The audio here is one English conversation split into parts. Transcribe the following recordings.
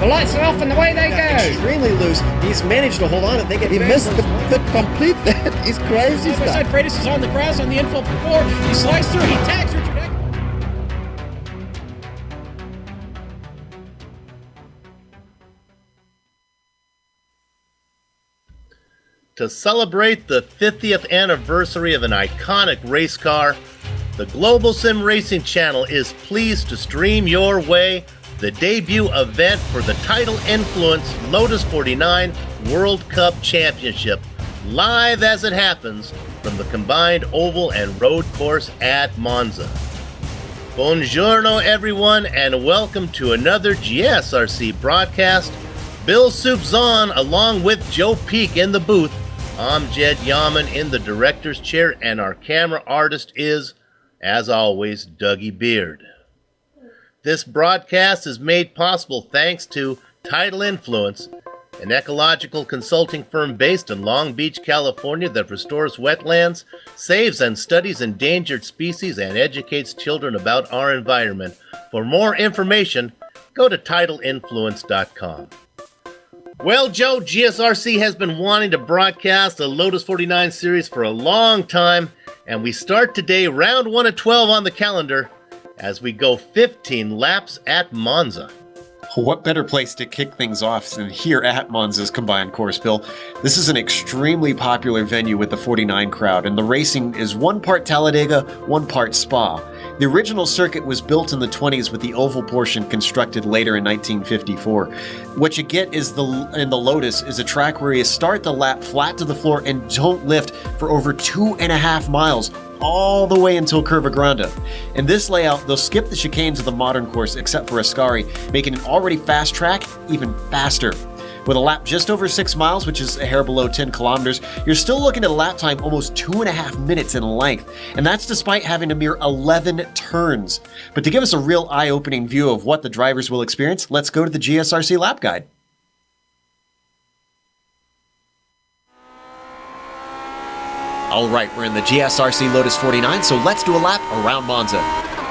The lights are off and away they go. Extremely loose. He's managed to hold on. I think He missed the complete. That is crazy stuff. Side Freitas is on the grass on the infield before. He slides through. He tags Richard Eck. To celebrate the 50th anniversary of an iconic race car, the Global Sim Racing Channel is pleased to stream your way the debut event for the Tidal Influence Lotus 49 World Cup Championship, live as it happens from the combined oval and road course at Monza. Buongiorno everyone, and welcome to another GSRC broadcast. Bill Soupzon along with Joe Peak in the booth. I'm Jed Yaman in the director's chair, and our camera artist is, as always, Dougie Beard. This broadcast is made possible thanks to Tidal Influence, an ecological consulting firm based in Long Beach, California that restores wetlands, saves and studies endangered species, and educates children about our environment. For more information, go to TidalInfluence.com. Well, Joe, GSRC has been wanting to broadcast the Lotus 49 series for a long time, and we start today round 1 of 12 on the calendar as we go 15 laps at Monza. What better place to kick things off than here at Monza's combined course, Bill? This is an extremely popular venue with the 49 crowd, and the racing is one part Talladega, one part Spa. The original circuit was built in the 20s with the oval portion constructed later in 1954. What you get is in the Lotus is a track where you start the lap flat to the floor and don't lift for over 2.5 miles, all the way until Curva Grande. In this layout, they'll skip the chicanes of the modern course except for Ascari, making an already fast track even faster. With a lap just over 6 miles, which is a hair below 10 kilometers, you're still looking at a lap time almost 2.5 minutes in length, and that's despite having a mere 11 turns. But to give us a real eye-opening view of what the drivers will experience, let's go to the GSRC lap guide. Alright, we're in the GSRC Lotus 49, so let's do a lap around Monza.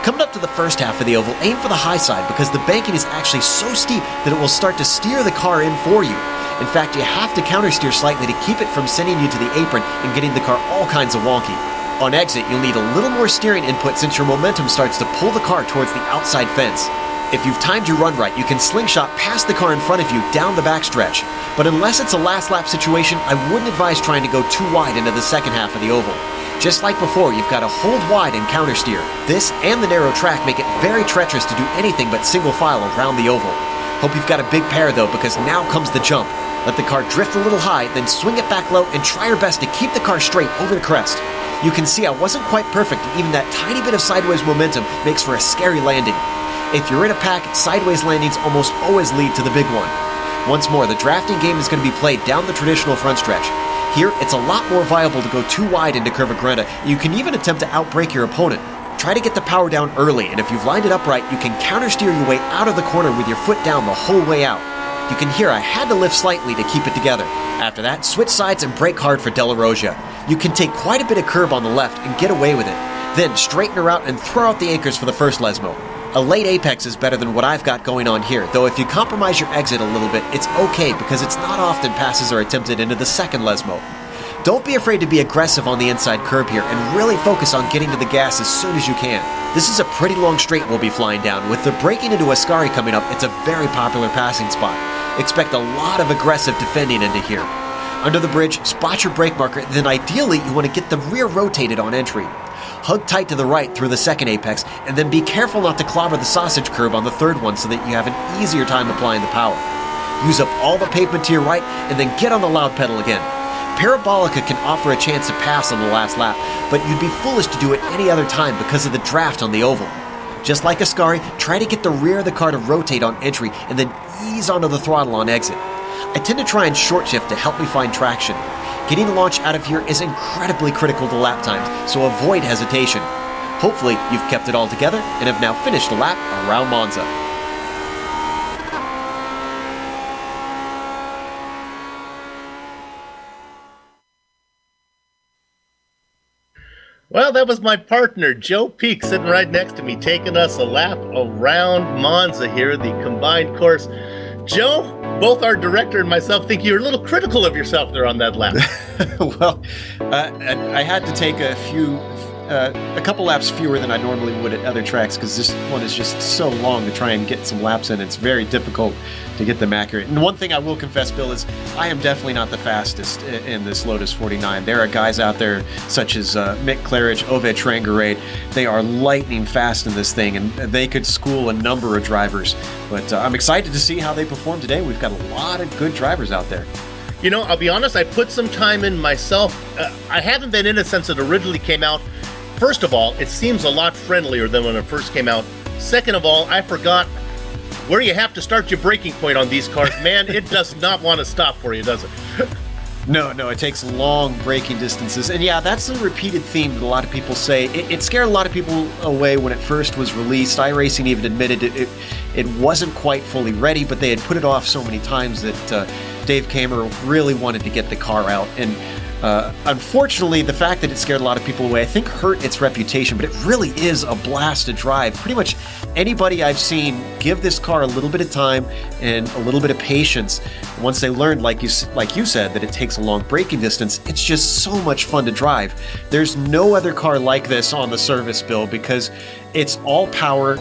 Coming up to the first half of the oval, aim for the high side because the banking is actually so steep that it will start to steer the car in for you. In fact, you have to countersteer slightly to keep it from sending you to the apron and getting the car all kinds of wonky. On exit, you'll need a little more steering input since your momentum starts to pull the car towards the outside fence. If you've timed your run right, you can slingshot past the car in front of you down the backstretch. But unless it's a last lap situation, I wouldn't advise trying to go too wide into the second half of the oval. Just like before, you've got to hold wide and countersteer. This and the narrow track make it very treacherous to do anything but single file around the oval. Hope you've got a big pair though, because now comes the jump. Let the car drift a little high, then swing it back low and try your best to keep the car straight over the crest. You can see I wasn't quite perfect, and even that tiny bit of sideways momentum makes for a scary landing. If you're in a pack, sideways landings almost always lead to the big one. Once more, the drafting game is going to be played down the traditional front stretch. Here, it's a lot more viable to go too wide into Curva Grande. You can even attempt to outbrake your opponent. Try to get the power down early, and if you've lined it up right, you can countersteer your way out of the corner with your foot down the whole way out. You can hear I had to lift slightly to keep it together. After that, switch sides and brake hard for Della Rosia. You can take quite a bit of curb on the left and get away with it. Then straighten her out and throw out the anchors for the first Lesmo. A late apex is better than what I've got going on here, though if you compromise your exit a little bit, it's okay because it's not often passes are attempted into the second Lesmo. Don't be afraid to be aggressive on the inside curb here and really focus on getting to the gas as soon as you can. This is a pretty long straight we'll be flying down. With the braking into Ascari coming up, it's a very popular passing spot. Expect a lot of aggressive defending into here. Under the bridge, spot your brake marker, then ideally you want to get the rear rotated on entry. Hug tight to the right through the second apex, and then be careful not to clobber the sausage curb on the third one so that you have an easier time applying the power. Use up all the pavement to your right, and then get on the loud pedal again. Parabolica can offer a chance to pass on the last lap, but you'd be foolish to do it any other time because of the draft on the oval. Just like Ascari, try to get the rear of the car to rotate on entry, and then ease onto the throttle on exit. I tend to try and short shift to help me find traction. Getting the launch out of here is incredibly critical to lap times, so avoid hesitation. Hopefully, you've kept it all together and have now finished a lap around Monza. Well, that was my partner, Joe Peak, sitting right next to me, taking us a lap around Monza here, the combined course. Joe, both our director and myself think you're a little critical of yourself there on that lap. Well, I had to take a couple laps fewer than I normally would at other tracks because this one is just so long to try and get some laps in. It's very difficult to get them accurate. And one thing I will confess, Bill, is I am definitely not the fastest in this Lotus 49. There are guys out there such as Mick Claridge, Ove Trangarade. They are lightning fast in this thing, and they could school a number of drivers. But I'm excited to see how they perform today. We've got a lot of good drivers out there. You know, I'll be honest, I put some time in myself. I haven't been in it since it originally came out. First of all, it seems a lot friendlier than when it first came out. Second of all, I forgot where you have to start your braking point on these cars. Man, it does not want to stop for you, does it? No, it takes long braking distances. And yeah, that's a repeated theme that a lot of people say. It scared a lot of people away when it first was released. iRacing even admitted it wasn't quite fully ready, but they had put it off so many times that Dave Kamer really wanted to get the car out. And unfortunately, the fact that it scared a lot of people away, I think hurt its reputation, but it really is a blast to drive. Pretty much anybody I've seen give this car a little bit of time and a little bit of patience. Once they learned, like you said, that it takes a long braking distance, it's just so much fun to drive. There's no other car like this on the service, Bill, because it's all power,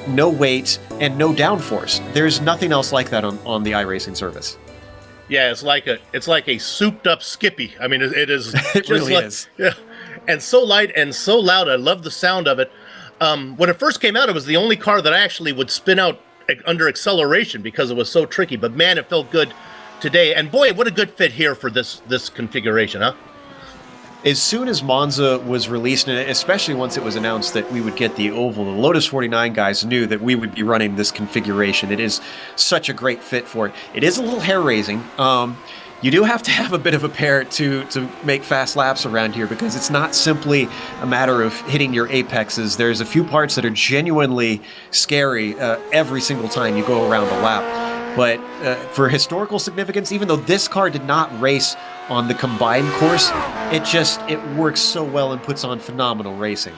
no weight, and no downforce. There's nothing else like that on the iRacing service. Yeah, it's like a souped up Skippy. I mean, it is. It really is. Yeah, and so light and so loud. I love the sound of it. When it first came out, it was the only car that I actually would spin out under acceleration because it was so tricky. But man, it felt good today. And boy, what a good fit here for this configuration, huh? As soon as Monza was released, and especially once it was announced that we would get the oval, the Lotus 49 guys knew that we would be running this configuration. It is such a great fit for it. It is a little hair-raising. You do have to have a bit of a pair to make fast laps around here because it's not simply a matter of hitting your apexes. There's a few parts that are genuinely scary every single time you go around a lap. But for historical significance, even though this car did not race on the combined course, it works so well and puts on phenomenal racing.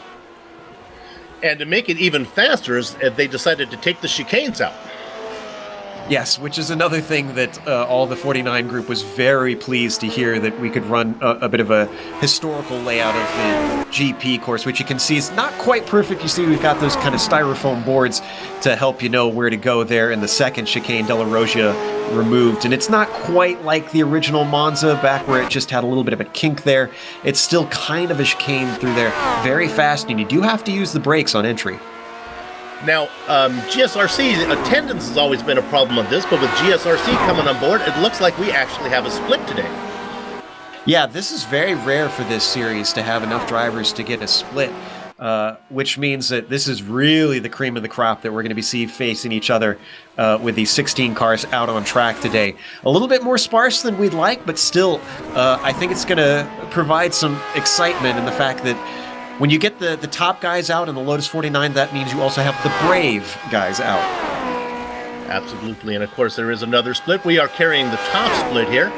And to make it even faster, they decided to take the chicanes out. Yes, which is another thing that all the 49 group was very pleased to hear, that we could run a bit of a historical layout of the GP course, which you can see is not quite perfect. You see we've got those kind of styrofoam boards to help you know where to go there, and the second chicane, Della Rogia, removed. And it's not quite like the original Monza back where it just had a little bit of a kink there. It's still kind of a chicane through there, very fast, and you do have to use the brakes on entry. Now, GSRC attendance has always been a problem on this, but with GSRC coming on board, it looks like we actually have a split today. Yeah, this is very rare for this series to have enough drivers to get a split, which means that this is really the cream of the crop that we're going to be facing each other with these 16 cars out on track today. A little bit more sparse than we'd like, but still, I think it's going to provide some excitement in the fact that when you get the top guys out in the Lotus 49, that means you also have the brave guys out. Absolutely, and of course there is another split. We are carrying the top split here.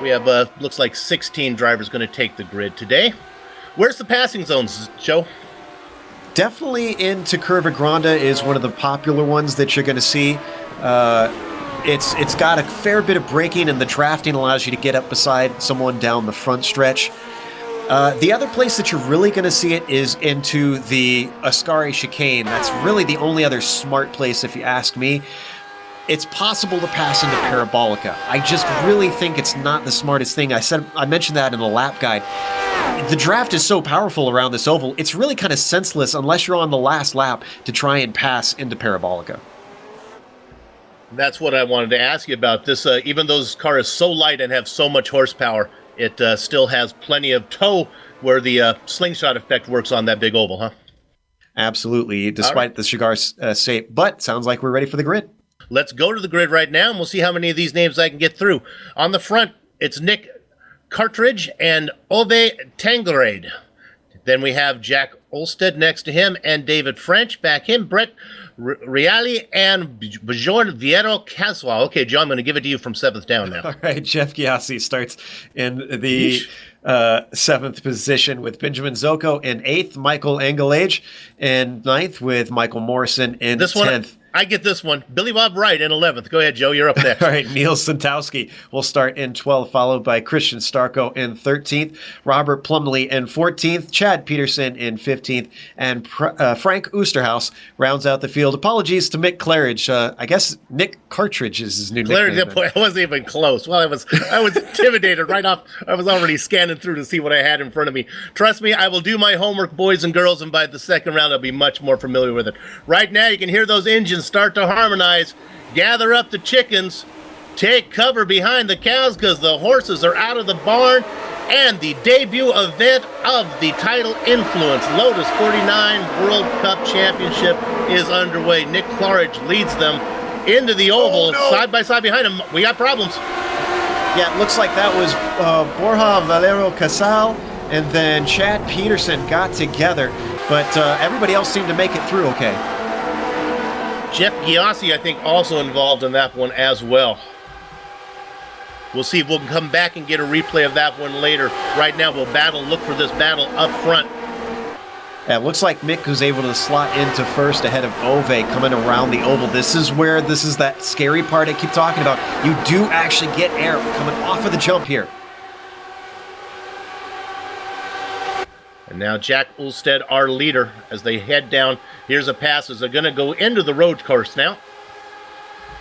We have, looks like 16 drivers going to take the grid today. Where's the passing zones, Joe? Definitely into Curva Grande is one of the popular ones that you're going to see. It's got a fair bit of braking, and the drafting allows you to get up beside someone down the front stretch. The other place that you're really going to see it is into the Ascari chicane. That's really the only other smart place, if you ask me. It's possible to pass into Parabolica. I just really think it's not the smartest thing. I mentioned that in the lap guide. The draft is so powerful around this oval, it's really kind of senseless unless you're on the last lap to try and pass into Parabolica. That's what I wanted to ask you about. This, even though this car is so light and have so much horsepower, it still has plenty of toe where the slingshot effect works on that big oval, huh? Absolutely, despite the cigar shape. But sounds like we're ready for the grid. Let's go to the grid right now, and we'll see how many of these names I can get through. On the front, it's Nick Cartridge and Ove Tangerade. Then we have Jack Olsted next to him, and David French back him, Brett Reali, and Bjorn Viero Caswell. Okay, John, I'm going to give it to you from seventh down now. All right, Jeff Giassi starts in the seventh position with Benjamin Zocco in eighth, Michael Engelage in ninth with Michael Morrison in 10th. I get this one. Billy Bob Wright in 11th. Go ahead, Joe. You're up next. All right, Neil Santowski will start in 12th, followed by Christian Starko in 13th, Robert Plumley in 14th, Chad Peterson in 15th, and Frank Oosterhuis rounds out the field. Apologies to Mick Claridge. I guess Nick Cartridge is his new nickname. I wasn't even close. Well, I was intimidated right off. I was already scanning through to see what I had in front of me. Trust me, I will do my homework, boys and girls, and by the second round, I'll be much more familiar with it. Right now, you can hear those engines start to harmonize. Gather up the chickens. Take cover behind the cows because the horses are out of the barn. And the debut event of the Tidal Influence Lotus 49 World Cup Championship is underway. Nick Claridge leads them into the oval, side by side behind him. We got problems. Yeah, it looks like that was Borja Valero Casal and then Chad Peterson got together, but everybody else seemed to make it through okay. Jeff Giassi, I think, also involved in that one as well. We'll see if we'll come back and get a replay of that one later. Right now, we'll look for this battle up front. Yeah, it looks like Mick was able to slot into first ahead of Ove coming around the oval. This is that scary part I keep talking about. You do actually get air coming off of the jump here. And now Jack Ulstead, our leader, as they head down. Here's a pass as they're going to go into the road course now.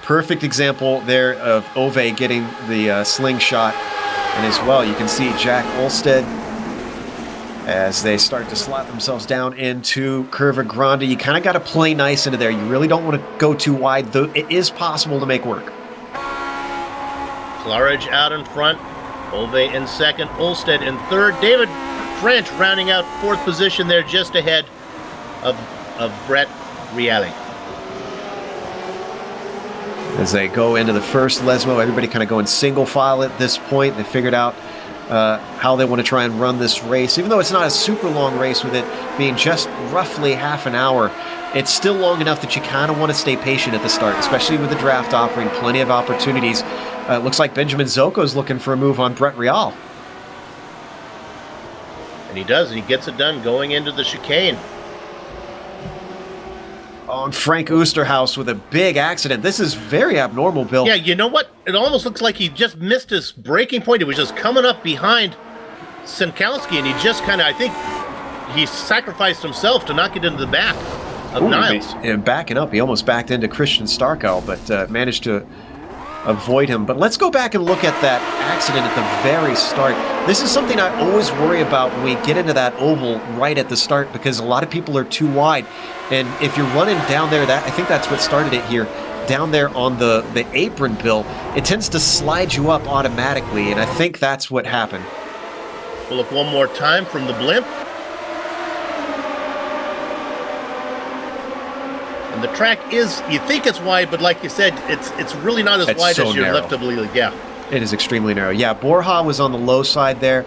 Perfect example there of Ove getting the slingshot. And as well, you can see Jack Ulstead as they start to slot themselves down into Curva Grande. You kind of got to play nice into there. You really don't want to go too wide, though it is possible to make work. Claridge out in front. Ove in second. Ulstead in third. David French rounding out fourth position there just ahead of Brett Reale. As they go into the first Lesmo, everybody kind of going single file at this point. They figured out how they want to try and run this race. Even though it's not a super long race with it being just roughly half an hour, it's still long enough that you kind of want to stay patient at the start, especially with the draft offering plenty of opportunities. It looks like Benjamin Zoko's looking for a move on Brett Reale. And he does. He gets it done going into the chicane. On Frank Oosterhuis with a big accident. This is very abnormal, Bill. Yeah, you know what? It almost looks like he just missed his braking point. It was just coming up behind Sinkowski, and he just kind of, I think, he sacrificed himself to not get into the back of Niles. And backing up, he almost backed into Christian Starko, but managed to avoid him. But let's go back and look at that accident at the very start. This is something I always worry about when we get into that oval right at the start, because a lot of people are too wide. And if you're running down there, I think that's what started it here, down there on the apron, Bill, it tends to slide you up automatically, and I think that's what happened. We'll look one more time from the blimp. And the track is, you think it's wide, but like you said, it's really not as wide as you're left to believe. Yeah. It is extremely narrow. Yeah, Borja was on the low side there,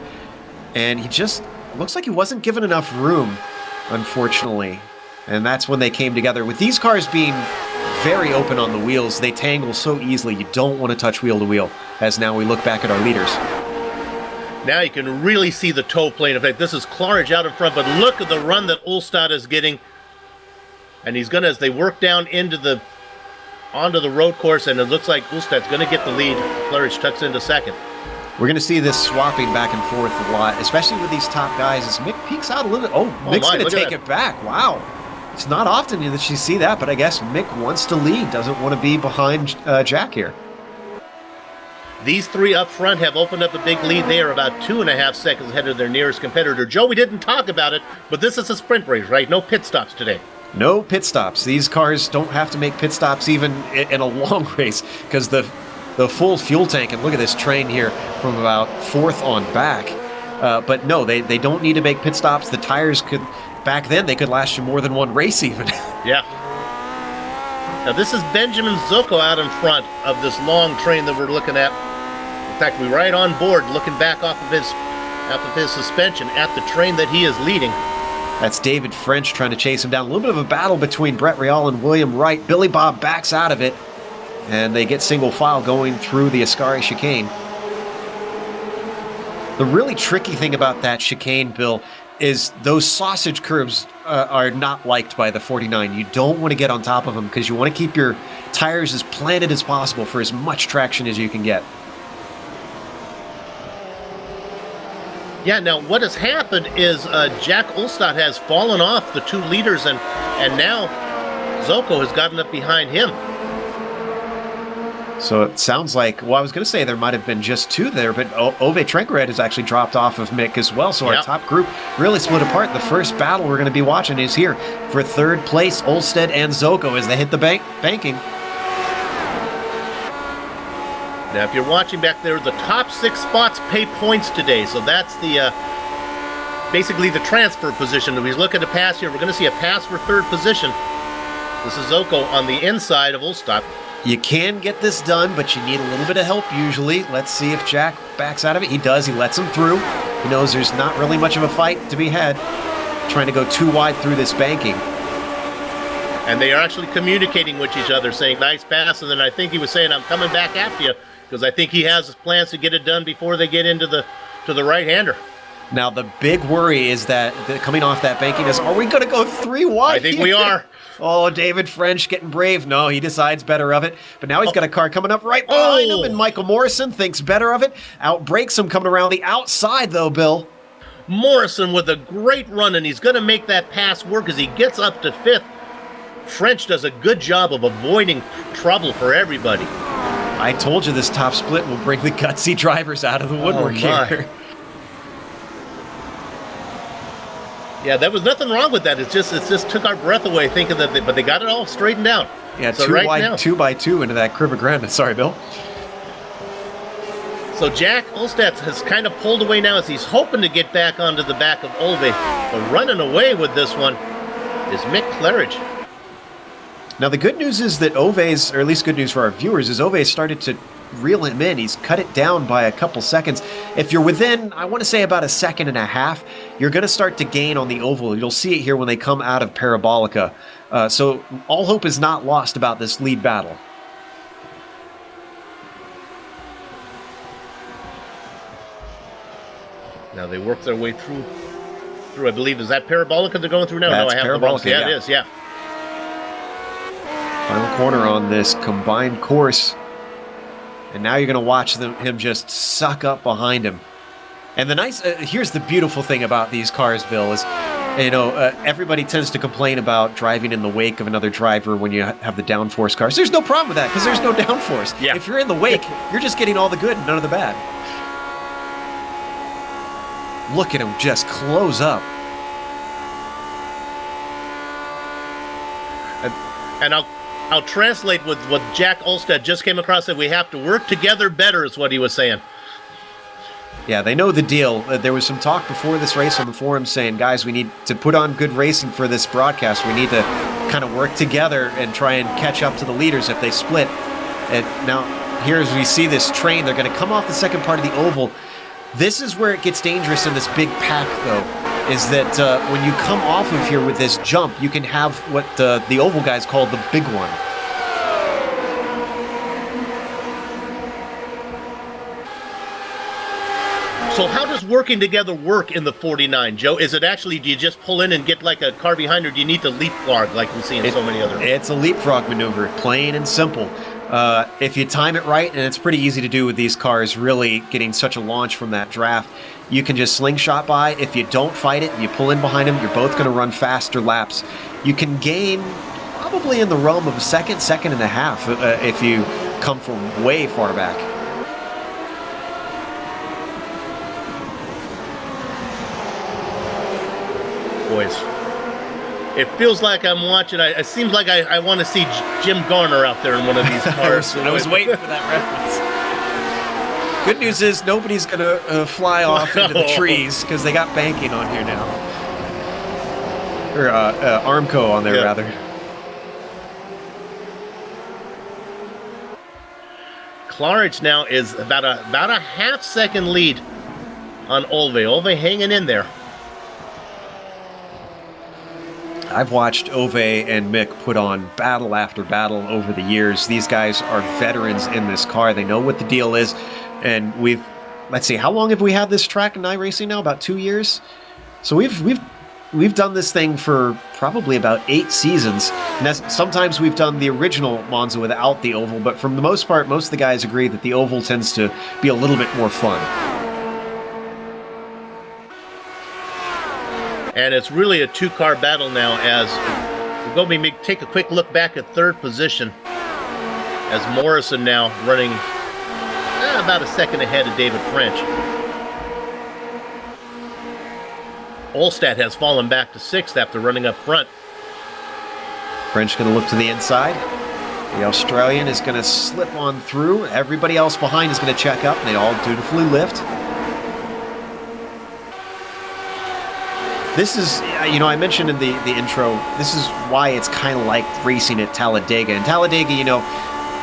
and he just looks like he wasn't given enough room, unfortunately. And that's when they came together. With these cars being very open on the wheels, they tangle so easily. You don't want to touch wheel to wheel, as now we look back at our leaders. Now you can really see the toe plane effect. This is Claridge out in front, but look at the run that Ulstead is getting. And he's going to, as they work down onto the road course, and it looks like Ulstead's going to get the lead. Claridge tucks into second. We're going to see this swapping back and forth a lot, especially with these top guys, as Mick peeks out a little bit. Oh, Mick's going to take it back. Wow. It's not often that you see that, but I guess Mick wants to lead, doesn't want to be behind Jack here. These three up front have opened up a big lead. They are about 2.5 seconds ahead of their nearest competitor. Joe, we didn't talk about it, but this is a sprint race, right? No pit stops today. No pit stops. These cars don't have to make pit stops even in a long race, because the full fuel tank, and look at this train here from about fourth on back. But no, they don't need to make pit stops. The tires could, back then, they could last you more than one race even. Yeah. Now this is Benjamin Zoko out in front of this long train that we're looking at. In fact, we're right on board looking back off of his suspension at the train that he is leading. That's David French trying to chase him down. A little bit of a battle between Brett Reale and William Wright. Billy Bob backs out of it, and they get single file going through the Ascari chicane. The really tricky thing about that chicane, Bill, is those sausage curves are not liked by the 49. You don't want to get on top of them because you want to keep your tires as planted as possible for as much traction as you can get. Yeah, now what has happened is Jack Olstad has fallen off the 2 leaders, and now Zoko has gotten up behind him. So it sounds like, well, I was going to say there might have been just 2 there, but Ove Trenkered has actually dropped off of Mick as well. So our top group really split apart. The first battle we're going to be watching is here for 3rd place, Olstead and Zoko as they hit the banking. Now, if you're watching back there, the top 6 spots pay points today. So that's the basically the transfer position. If we look at the pass here, we're going to see a pass for 3rd position. This is Zoko on the inside of Olstad. You can get this done, but you need a little bit of help usually. Let's see if Jack backs out of it. He does. He lets him through. He knows there's not really much of a fight to be had. Trying to go too wide through this banking. And they are actually communicating with each other, saying, nice pass. And then I think he was saying, I'm coming back after you, because I think he has plans to get it done before they get into the right-hander. Now, the big worry is that coming off that banking is, are we going to go 3 wide? I think we are. Oh, David French getting brave. No, he decides better of it. But now he's got a car coming up right behind him, and Michael Morrison thinks better of it. Outbreaks him coming around the outside, though, Bill. Morrison with a great run, and he's going to make that pass work as he gets up to 5th. French does a good job of avoiding trouble for everybody. I told you this top split will bring the gutsy drivers out of the woodwork here. Yeah, there was nothing wrong with that. It just took our breath away thinking that, but they got it all straightened out. Yeah, so 2 wide, now, 2 by 2 into that curve of ground. Sorry, Bill. So Jack Olstad has kind of pulled away now as he's hoping to get back onto the back of Ove. But running away with this one is Mick Claridge. Now, the good news is that Ove's, or at least good news for our viewers, is Ove started to reel him in. He's cut it down by a couple seconds. If you're within, I want to say about 1.5 seconds, you're going to start to gain on the oval. You'll see it here when they come out of Parabolica. So all hope is not lost about this lead battle. Now they work their way through, I believe, is that Parabolica they're going through now? That's no, I have Parabolica, the wrong. Yeah, it is, yeah. Final corner on this combined course. And now you're going to watch him just suck up behind him. And the nice, here's the beautiful thing about these cars, Bill, is, everybody tends to complain about driving in the wake of another driver when you have the downforce cars. There's no problem with that because there's no downforce. Yeah. If you're in the wake, you're just getting all the good and none of the bad. Look at him just close up. And I'll translate with what Jack Olstad just came across, that we have to work together better is what he was saying. Yeah, they know the deal. There was some talk before this race on the forum saying, guys, we need to put on good racing for this broadcast. We need to kind of work together and try and catch up to the leaders if they split. And now, here as we see this train, they're going to come off the second part of the oval. This is where it gets dangerous in this big pack, though, is that when you come off of here with this jump, you can have what the oval guys call the big one. So how does working together work in the 49, Joe? Is it actually, do you just pull in and get like a car behind, or do you need to leapfrog like we see in so many other? It's a leapfrog maneuver, plain and simple. If you time it right, and it's pretty easy to do with these cars, really getting such a launch from that draft, you can just slingshot by. If you don't fight it, you pull in behind them, you're both going to run faster laps. You can gain probably in the realm of a second and a half if you come from way far back. Boys, it feels like I'm watching. It seems like I want to see Jim Garner out there in one of these cars. I was waiting for that reference. Good news is nobody's going to fly off into the trees because they got banking on here now. Or Armco on there, yeah. Rather. Claridge now is about a half-second lead on Ove. Ove hanging in there. I've watched Ove and Mick put on battle after battle over the years. These guys are veterans in this car. They know what the deal is. And let's see, how long have we had this track in iRacing now? About 2 years? So we've done this thing for probably about 8 seasons. And sometimes we've done the original Monza without the oval, but for the most part, most of the guys agree that the oval tends to be a little bit more fun. And it's really a two-car battle now as we're going to take a quick look back at third position as Morrison now running about a second ahead of David French. Olstad has fallen back to 6th after running up front. French going to look to the inside. The Australian is going to slip on through. Everybody else behind is going to check up. They all dutifully lift. This is, I mentioned in the intro, this is why it's kind of like racing at Talladega. In Talladega,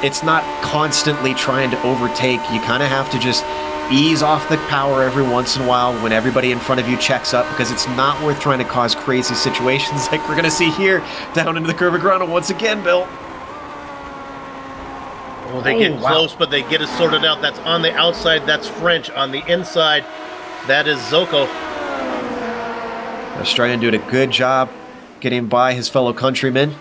it's not constantly trying to overtake. You kind of have to just ease off the power every once in a while when everybody in front of you checks up, because it's not worth trying to cause crazy situations like we're going to see here down into the Curva Grande once again, Bill. Well, they get close, but they get it sorted out. That's on the outside. That's French. On the inside, that is Zoko. Australian doing a good job getting by his fellow countrymen.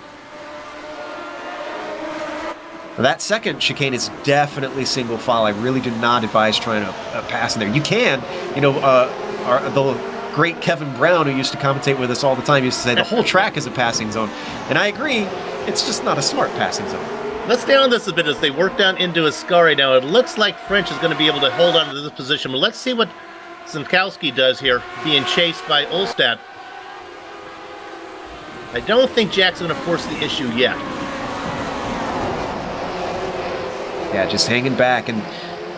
That second chicane is definitely single file. I really do not advise trying to pass in there. You can, the great Kevin Brown, who used to commentate with us all the time, used to say the whole track is a passing zone. And I agree, it's just not a smart passing zone. Let's stay on this a bit as they work down into Ascari now. It looks like French is going to be able to hold on to this position, but let's see what Zinkowski does here, being chased by Olstad. I don't think Jack's going to force the issue yet. Yeah, just hanging back, and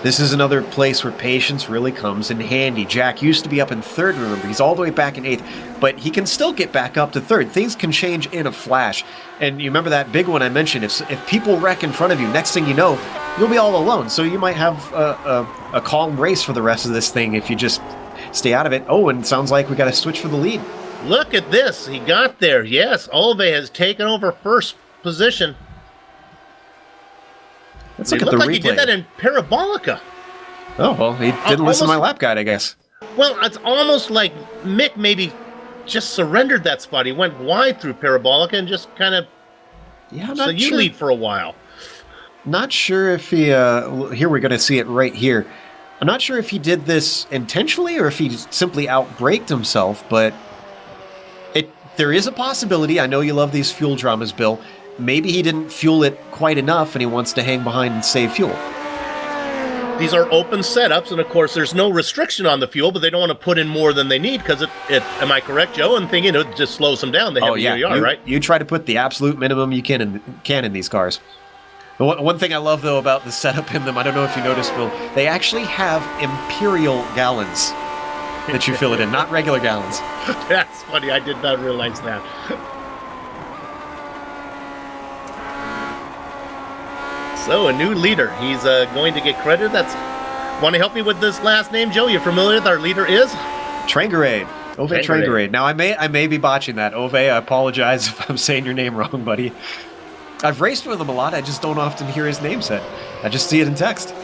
this is another place where patience really comes in handy. Jack used to be up in 3rd, remember, he's all the way back in 8th, but he can still get back up to 3rd. Things can change in a flash, and you remember that big one I mentioned, if people wreck in front of you, next thing you know, you'll be all alone, so you might have a calm race for the rest of this thing if you just stay out of it. Oh, and it sounds like we got to switch for the lead. Look at this, he got there, yes, Ove has taken over first position. Let's look at the replay. He did that in Parabolica. Oh, well, he didn't listen to my lap guide, I guess. Well, it's almost like Mick maybe just surrendered that spot. He went wide through Parabolica and just kind of... Yeah, I'm so not you sure. lead for a while. Not sure if he... here, we're going to see it right here. I'm not sure if he did this intentionally or if he simply outbraked himself, but there is a possibility. I know you love these fuel dramas, Bill. Maybe he didn't fuel it quite enough and he wants to hang behind and save fuel. These are open setups, and of course there's no restriction on the fuel, but they don't want to put in more than they need because am I correct, Joe? And thinking it just slows them down. They have ER, right? You try to put the absolute minimum you can in these cars. One thing I love, though, about the setup in them, I don't know if you noticed, Bill, they actually have imperial gallons that you fill it in, not regular gallons. That's funny. I did not realize that. So, a new leader. He's going to get credit. Want to help me with this last name, Joe? You're familiar with our leader is? Trangarade. Ove Trangarade. Now, I may be botching that. Ove, I apologize if I'm saying your name wrong, buddy. I've raced with him a lot. I just don't often hear his name said. I just see it in text.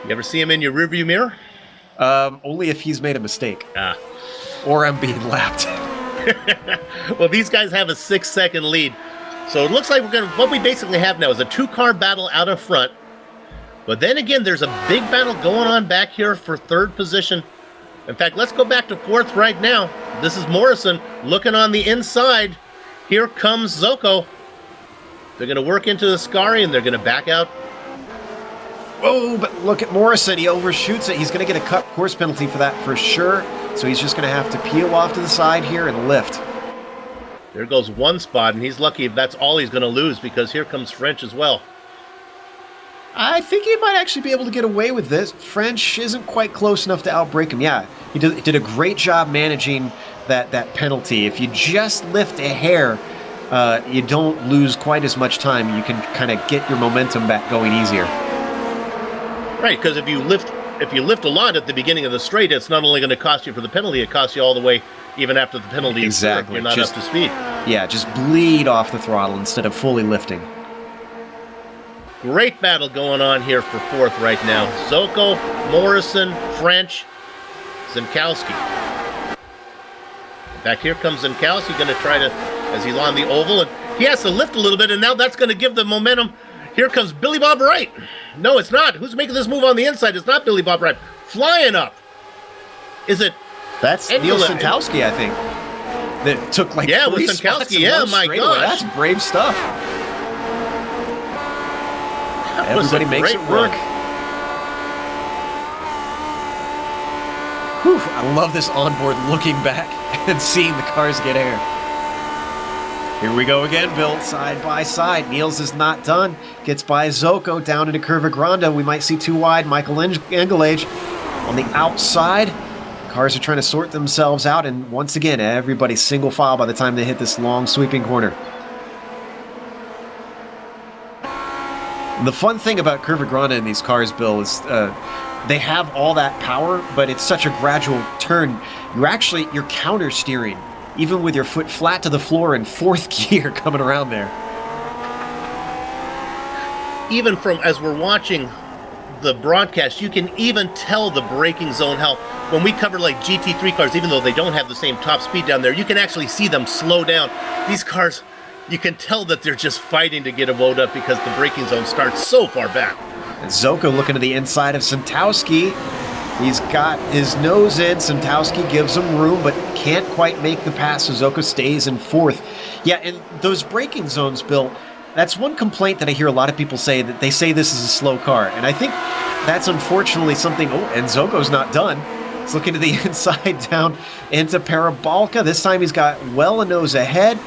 You ever see him in your rearview mirror? Only if he's made a mistake. Or I'm being lapped. Well, these guys have a 6-second lead. So it looks like what we basically have now is a 2-car battle out of front. But then again, there's a big battle going on back here for 3rd position. In fact, let's go back to 4th right now. This is Morrison looking on the inside. Here comes Zoko. They're going to work into the Ascari and they're going to back out. Oh, but look at Morrison. He overshoots it. He's going to get a cut course penalty for that for sure. So he's just going to have to peel off to the side here and lift. There goes one spot, and he's lucky if that's all he's going to lose because here comes French as well. I think he might actually be able to get away with this. French isn't quite close enough to outbreak him. Yeah, he did a great job managing that penalty. If you just lift a hair, you don't lose quite as much time. You can kind of get your momentum back going easier. Right, because if you lift a lot at the beginning of the straight, it's not only going to cost you for the penalty, it costs you all the way even after the penalty is served. You're not up to speed. Yeah, just bleed off the throttle instead of fully lifting. Great battle going on here for 4th right now. Zoko, Morrison, French. Zinkowski. Back here comes Zinkowski, going to try to, as he's on the oval, and he has to lift a little bit, and now that's going to give the momentum. Here comes Billy Bob Wright. No, it's not. Who's making this move on the inside? It's not Billy Bob Wright. Flying up. Is it? That's Neil Zinkowski, I think. That took like 3 spots in one straightaway. That's brave stuff. Everybody makes it work. Whew, I love this onboard looking back and seeing the cars get air. Here we go again, Bill, side by side. Niels is not done. Gets by Zoko down into Curva Grande. We might see too wide. Michael Engelage on the outside. Cars are trying to sort themselves out, and once again, everybody's single file by the time they hit this long sweeping corner. The fun thing about Curva Grande in these cars, Bill, is they have all that power, but it's such a gradual turn. You're counter steering, even with your foot flat to the floor in 4th gear coming around there. Even from, as we're watching the broadcast, you can even tell the braking zone, how when we cover like GT3 cars, even though they don't have the same top speed down there, you can actually see them slow down. These cars, you can tell that they're just fighting to get a load up because the braking zone starts so far back. And Zoko looking to the inside of Santowski. He's got his nose in. Santowski gives him room, but can't quite make the pass, so Zoko stays in 4th. Yeah, and those braking zones, Bill, that's one complaint that I hear a lot of people say, that they say this is a slow car. And I think that's unfortunately something... Oh, and Zoko's not done. He's looking to the inside down into Parabolka. This time he's got well a nose ahead,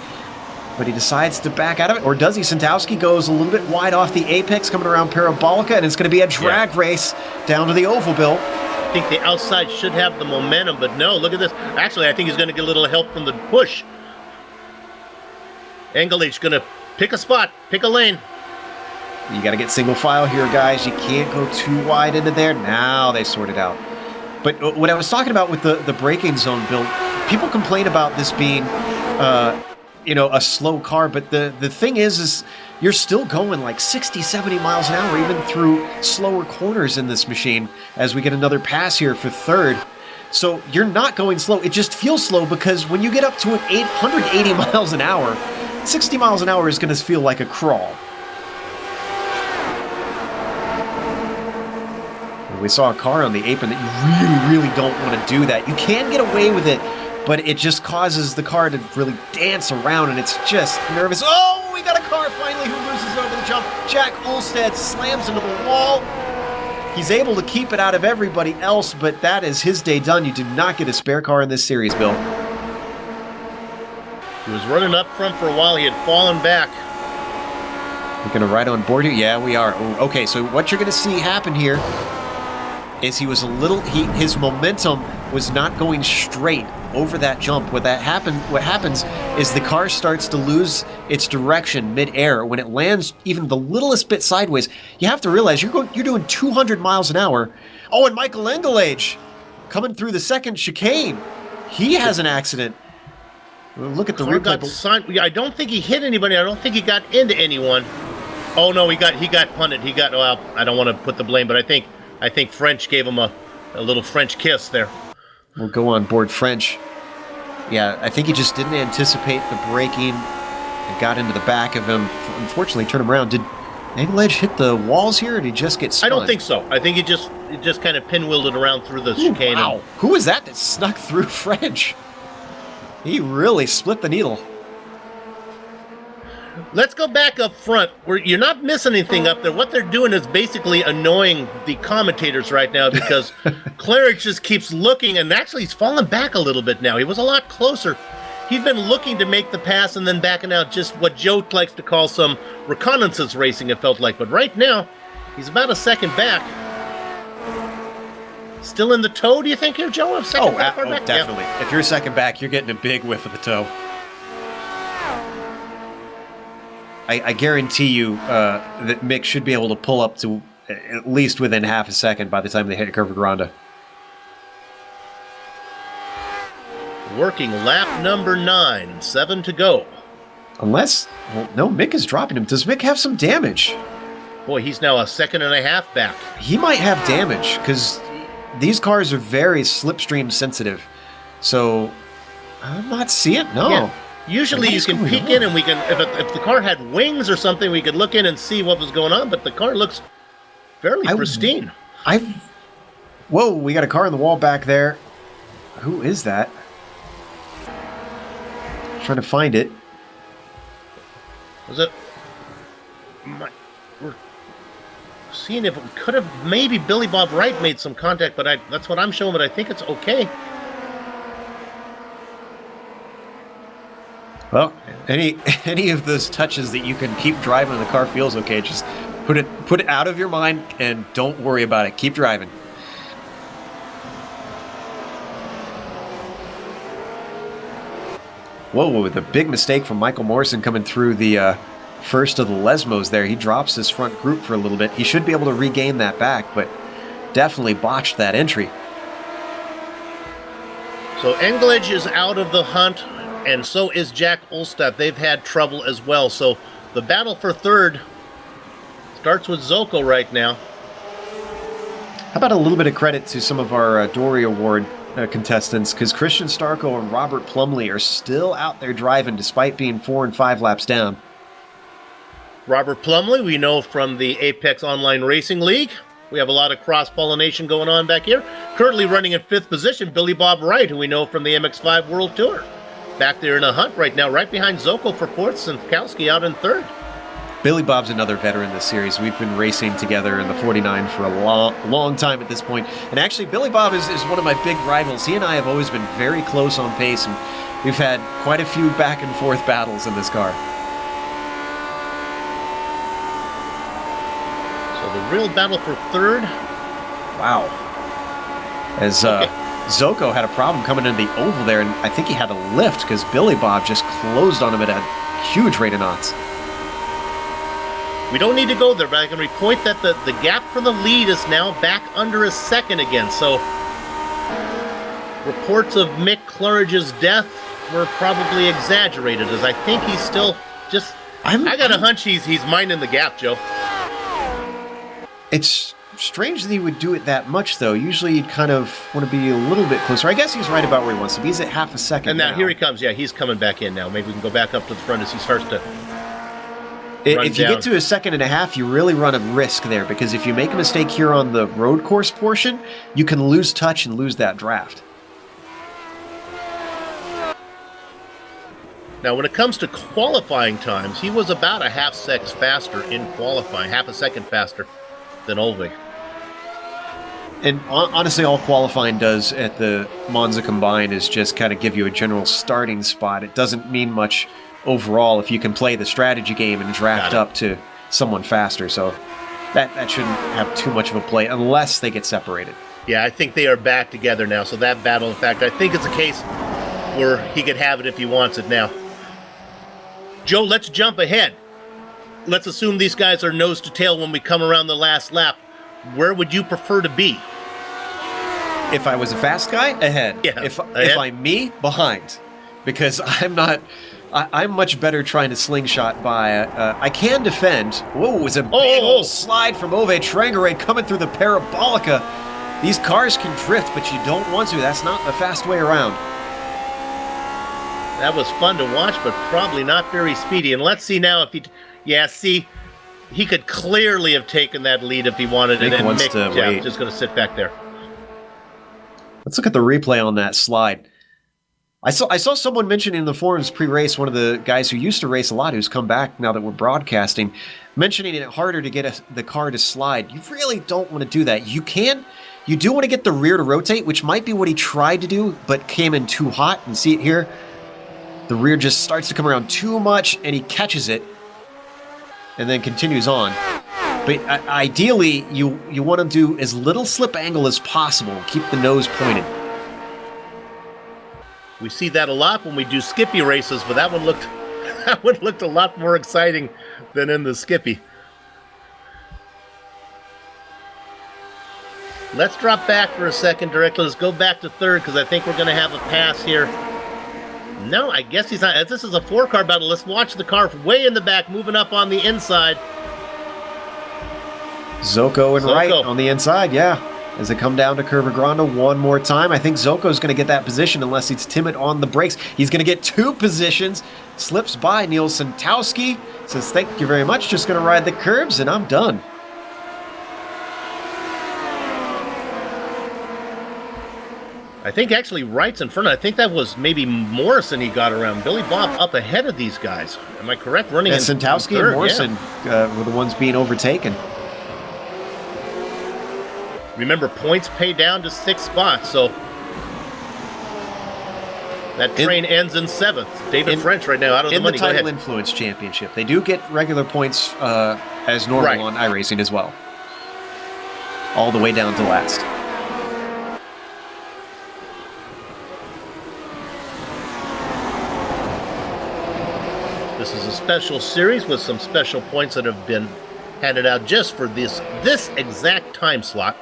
but he decides to back out of it. Or does he? Santowski goes a little bit wide off the apex coming around Parabolka, and it's going to be a drag race down to the oval, Bill. I think the outside should have the momentum, but no, look at this. Actually, I think he's going to get a little help from the push. Engelage going to pick a spot, pick a lane. You got to get single file here, guys. You can't go too wide into there. Now they sort it out. But what I was talking about with the braking zone, Bill, people complain about this being, a slow car, but the thing is you're still going like 60, 70 miles an hour, even through slower corners in this machine, as we get another pass here for 3rd. So you're not going slow. It just feels slow because when you get up to an 180 miles an hour, 60 miles an hour is going to feel like a crawl. And we saw a car on the apron that you really, really don't want to do that. You can get away with it, but it just causes the car to really dance around, and it's just nervous. Oh, we got a car finally who loses over the jump. Jack Olstead slams into the wall. He's able to keep it out of everybody else, but that is his day done. You do not get a spare car in this series, Bill. He was running up front for a while. He had fallen back. We're going to ride on board here? Yeah, we are. Okay, so what you're going to see happen here is his momentum was not going straight over that jump. What happens is the car starts to lose its direction mid-air. When it lands even the littlest bit sideways, you have to realize you're doing 200 miles an hour. Oh, and Michael Engelage coming through the 2nd chicane. He has an accident. Look at the replay. I don't think he hit anybody. I don't think he got into anyone. Oh no, he got punted. Well, I don't want to put the blame, but I think French gave him a little French kiss there. We'll go on board French. Yeah, I think he just didn't anticipate the braking and got into the back of him. Unfortunately, turned him around. Did Engelage hit the walls here, or did he just get spun? I don't think so. I think he just kind of pinwheeled it around through the chicane. Wow. Who was that snuck through French? He really split the needle. Let's go back up front. You're not missing anything up there. What they're doing is basically annoying the commentators right now because Claridge just keeps looking, and actually he's fallen back a little bit now. He was a lot closer. He's been looking to make the pass and then backing out, just what Joe likes to call some reconnaissance racing, it felt like. But right now, he's about a second back. Still in the toe, do you think here, Joe? Back? Definitely. Yeah. If you're second back, you're getting a big whiff of the toe. I guarantee you that Mick should be able to pull up to at least within half a second by the time they hit Curva Grande. Working lap number 9, 7 to go. Unless, no, Mick is dropping him. Does Mick have some damage? Boy, he's now a 1.5 seconds back. He might have damage, because these cars are very slipstream sensitive. So I'm not seeing no. Yeah. Usually you can peek in and we can, if the car had wings or something, we could look in and see what was going on, but the car looks fairly pristine. Whoa, we got a car on the wall back there. Who is that? Trying to find it. Was it? We're seeing if it could have, maybe Billy Bob Wright made some contact, but that's what I'm showing, but I think it's okay. Well, any of those touches that you can keep driving and the car feels okay, just put it out of your mind and don't worry about it. Keep driving. Whoa, with a big mistake from Michael Morrison coming through the first of the Lesmos there. He drops his front group for a little bit. He should be able to regain that back, but definitely botched that entry. So Engelage is out of the hunt, and so is Jack Olstadt. They've had trouble as well. So the battle for third starts with Zoko right now. How about a little bit of credit to some of our Dory Award contestants, because Christian Starko and Robert Plumley are still out there driving despite being 4 and 5 laps down. Robert Plumley, we know from the Apex Online Racing League. We have a lot of cross-pollination going on back here. Currently running in 5th position, Billy Bob Wright, who we know from the MX-5 World Tour. Back there in a hunt right now, right behind Zoko for 4th, and Kowski out in 3rd. Billy Bob's another veteran this series. We've been racing together in the 49 for a long time at this point. And actually, Billy Bob is one of my big rivals. He and I have always been very close on pace, and we've had quite a few back and forth battles in this car. So the real battle for 3rd. Wow. As Zoko had a problem coming into the oval there, and I think he had to lift because Billy Bob just closed on him at a huge rate of knots. We don't need to go there, but I can report that the gap for the lead is now back under a second again. So reports of Mick Claridge's death were probably exaggerated, as I think he's still just... I got a hunch he's minding the gap, Joe. It's strange that he would do it that much, though. Usually you'd kind of want to be a little bit closer. I guess he's right about where he wants to be. He's at half a second and now. Here he comes. Yeah, he's coming back in now. Maybe we can go back up to the front as he starts to... If you get to a second and a half, you really run a risk there, because if you make a mistake here on the road course portion, you can lose touch and lose that draft. Now, when it comes to qualifying times, he was about a half second faster in qualifying, half a second faster than Olvig. And honestly, all qualifying does at the Monza Combined is just kind of give you a general starting spot. It doesn't mean much overall if you can play the strategy game and draft up to someone faster. So that shouldn't have too much of a play unless they get separated. Yeah, I think they are back together now. So that battle, in fact, I think it's a case where he could have it if he wants it now. Joe, let's jump ahead. Let's assume these guys are nose to tail when we come around the last lap. Where would you prefer to be? If I was a fast guy, ahead. Yeah, if ahead. I'm me, behind. Because I'm much better trying to slingshot by. I can defend. Whoa, it was a big old slide from Ove Trengere coming through the Parabolica. These cars can drift, but you don't want to. That's not the fast way around. That was fun to watch, but probably not very speedy. And let's see now if he... Yeah, see, he could clearly have taken that lead if he wanted it. And Mick, just going to sit back there. Let's look at the replay on that slide. I saw someone mention in the forums pre-race, one of the guys who used to race a lot, who's come back now that we're broadcasting, mentioning it harder to get the car to slide. You really don't want to do that. You do want to get the rear to rotate, which might be what he tried to do, but came in too hot. And see it here? The rear just starts to come around too much, and he catches it, and then continues on. But ideally, you want to do as little slip angle as possible. Keep the nose pointed. We see that a lot when we do Skippy races, but that one looked a lot more exciting than in the Skippy. Let's drop back for a second directly. Let's go back to third because I think we're going to have a pass here. No, I guess he's not. This is a 4-car battle. Let's watch the car way in the back, moving up on the inside. Zoko and Wright on the inside, yeah. as they come down to Curva Grande one more time. I think Zoko's going to get that position unless he's timid on the brakes. He's going to get 2 positions. Slips by Neil Santowski. Says, thank you very much. Just going to ride the curbs, and I'm done. I think actually Wright's in front. I think that was maybe Morrison he got around. Billy Bob up ahead of these guys. Am I correct? Running in Santowski third, and Morrison were the ones being overtaken. Remember, points pay down to 6 spots, so that train ends in 7th. David French right now out of the money. In the Tidal Influence Championship, they do get regular points as normal on iRacing as well. All the way down to last. This is a special series with some special points that have been handed out just for this exact time slot.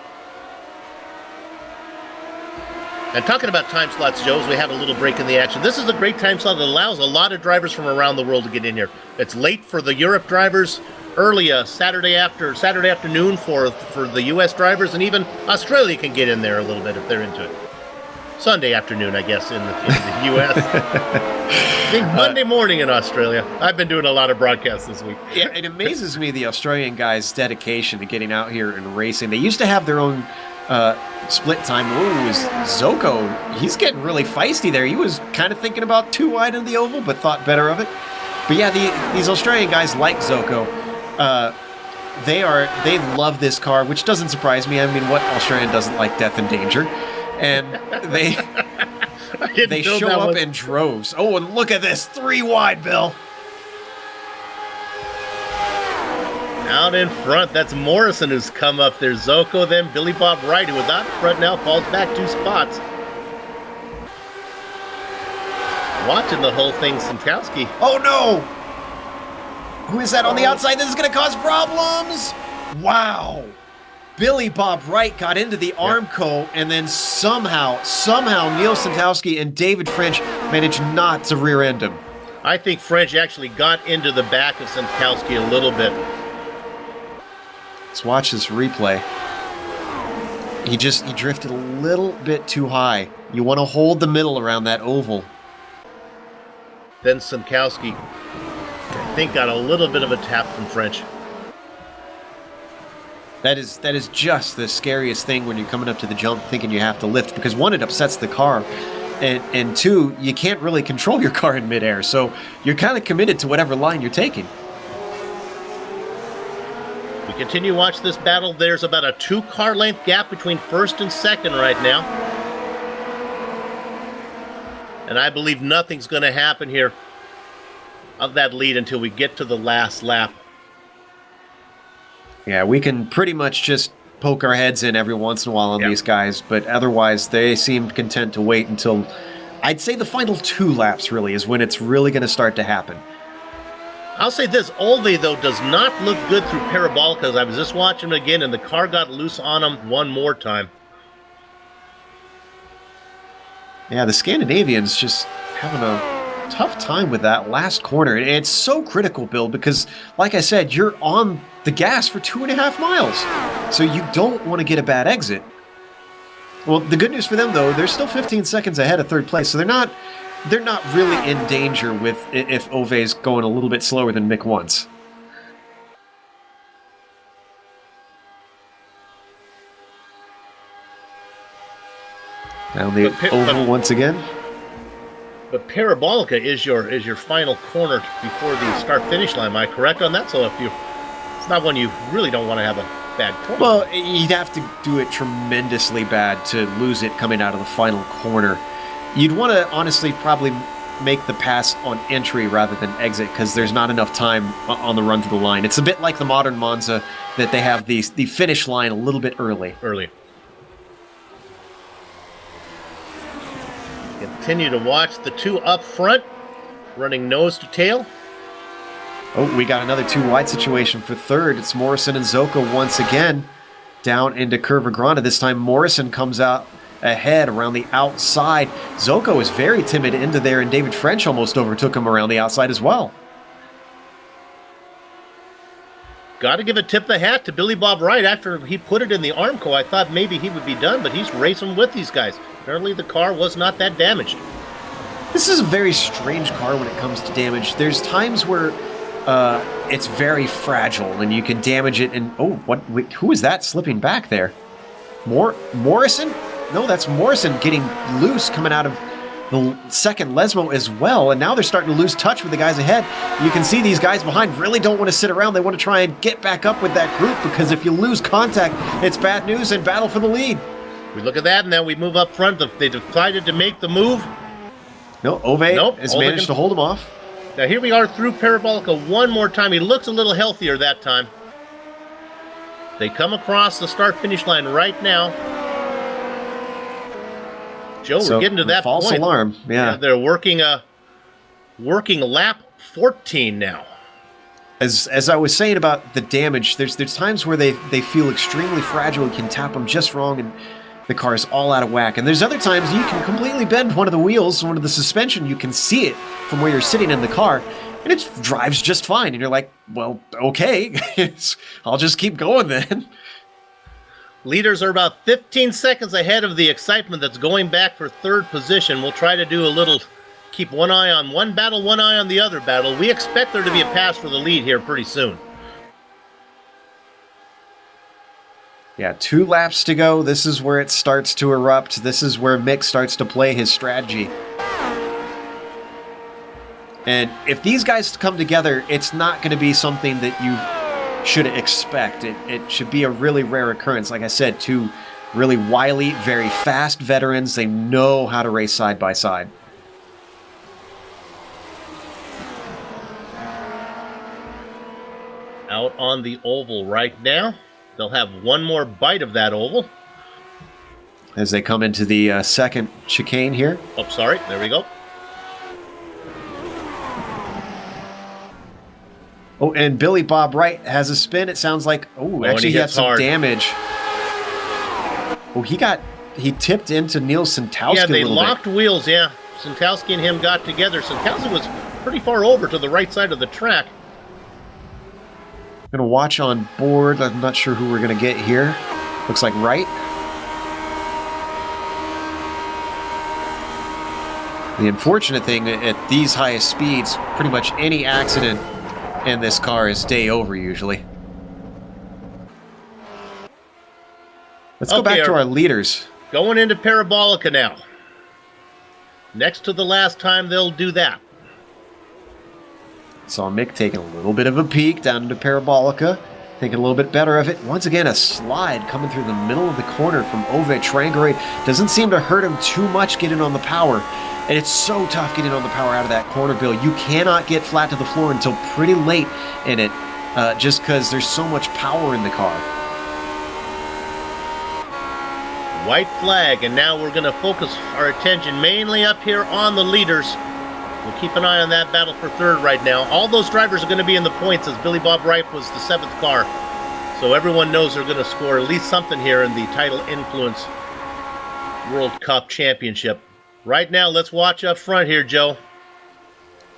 And talking about time slots, Joe, as we have a little break in the action, this is a great time slot that allows a lot of drivers from around the world to get in here. It's late for the Europe drivers, early Saturday afternoon for the U.S. drivers, and even Australia can get in there a little bit if they're into it. Sunday afternoon, I guess, in the U.S. I think Monday morning in Australia. I've been doing a lot of broadcasts this week. Yeah, it amazes me the Australian guys' dedication to getting out here and racing. They used to have their own split time. Ooh, Zoko, he's getting really feisty there. He was kind of thinking about too wide in the oval, but thought better of it. But yeah, these Australian guys like Zoko. They love this car, which doesn't surprise me. I mean, what Australian doesn't like death and danger? And they show up in droves. Oh, and look at this, 3 wide, Bill. Out in front, that's Morrison who's come up there. Zoko, then Billy Bob Wright, who was out in front now, falls back 2 spots. Watching the whole thing, Santowski. Oh no! Who is that on the outside? This is going to cause problems! Wow! Billy Bob Wright got into the Armco, and then somehow Neil Santowski and David French managed not to rear end him. I think French actually got into the back of Santowski a little bit. Let's watch this replay. He drifted a little bit too high. You want to hold the middle around that oval. Then Santowski, I think, got a little bit of a tap from French. That is just the scariest thing when you're coming up to the jump thinking you have to lift, because 1, it upsets the car, and 2, you can't really control your car in midair, so you're kind of committed to whatever line you're taking. We continue to watch this battle. There's about a 2-car length gap between first and second right now. And I believe nothing's going to happen here of that lead until we get to the last lap. Yeah, we can pretty much just poke our heads in every once in a while on these guys, but otherwise they seem content to wait until, I'd say, the final 2 laps really is when it's really going to start to happen. I'll say this, Olve, though, does not look good through Parabolica. I was just watching him again, and the car got loose on him one more time. Yeah, the Scandinavians just having a tough time with that last corner. And it's so critical, Bill, because, like I said, you're on the gas for 2.5 miles. So you don't want to get a bad exit. Well, the good news for them, though, they're still 15 seconds ahead of 3rd place, so they're not really in danger with if Ove's going a little bit slower than Mick wants. Down the oval once again. But Parabolica is your final corner before the start-finish line. Am I correct on that? So it's not one you really don't want to have a bad corner. Well, you'd have to do it tremendously bad to lose it coming out of the final corner. You'd want to honestly probably make the pass on entry rather than exit, because there's not enough time on the run to the line. It's a bit like the modern Monza that they have the finish line a little bit early. Continue to watch the 2 up front, running nose to tail. Oh, we got another 2 wide situation for 3rd. It's Morrison and Zoko once again down into Curva Grande. This time Morrison comes out ahead around the outside. Zoko is very timid into there, and David French almost overtook him around the outside as well. Got to give a tip of the hat to Billy Bob Wright. After he put it in the Armco, I thought maybe he would be done, but he's racing with these guys. Apparently the car was not that damaged. This is a very strange car when it comes to damage. There's times where it's very fragile and you can damage it. And who is that slipping back there? Morrison? No, that's Morrison getting loose coming out of the second Lesmo as well. And now they're starting to lose touch with the guys ahead. You can see these guys behind really don't want to sit around. They want to try and get back up with that group, because if you lose contact, it's bad news and battle for the lead. We look at that, and then we move up front. They decided to make the move. No, Ove has managed to hold him off. Now here we are through Parabolica one more time. He looks a little healthier that time. They come across the start-finish line right now. Joe, we're getting to that false point. Alarm. Yeah, they're working lap 14 now. As I was saying about the damage, there's times where they feel extremely fragile and can tap them just wrong, and the car is all out of whack. And there's other times you can completely bend one of the wheels, one of the suspension. You can see it from where you're sitting in the car, and it drives just fine. And you're like, well, okay, I'll just keep going then. Leaders are about 15 seconds ahead of the excitement that's going back for third position. We'll try to do a little, keep one eye on one battle, one eye on the other battle. We expect there to be a pass for the lead here pretty soon. Yeah, 2 laps to go. This is where it starts to erupt. This is where Mick starts to play his strategy. And if these guys come together, it's not going to be something that you should expect. It should be a really rare occurrence. Like I said, 2 really wily, very fast veterans. They know how to race side by side. Out on the oval right now. They'll have one more bite of that oval. As they come into the second chicane here. Oh, sorry. There we go. Oh, and Billy Bob Wright has a spin. It sounds like, actually he had some damage. Oh, he tipped into Neil Santowski. Yeah, they locked wheels, yeah. Santowski and him got together. Santowski was pretty far over to the right side of the track. Going to watch on board. I'm not sure who we're going to get here. Looks like Wright. The unfortunate thing, at these highest speeds, pretty much any accident in this car is day over usually. Let's go back to our leaders. Going into Parabolica now. Next to the last time they'll do that. Saw Mick taking a little bit of a peek down into Parabolica, thinking a little bit better of it. Once again, a slide coming through the middle of the corner from Ove Trangarate. Doesn't seem to hurt him too much getting on the power. And it's so tough getting on the power out of that corner, Bill. You cannot get flat to the floor until pretty late in it, just because there's so much power in the car. White flag, and now we're going to focus our attention mainly up here on the leaders. We'll keep an eye on that battle for third right now. All those drivers are going to be in the points, as Billy Bob Wright was the 7th car. So everyone knows they're going to score at least something here in the Tidal Influence World Cup Championship. Right now, let's watch up front here, Joe.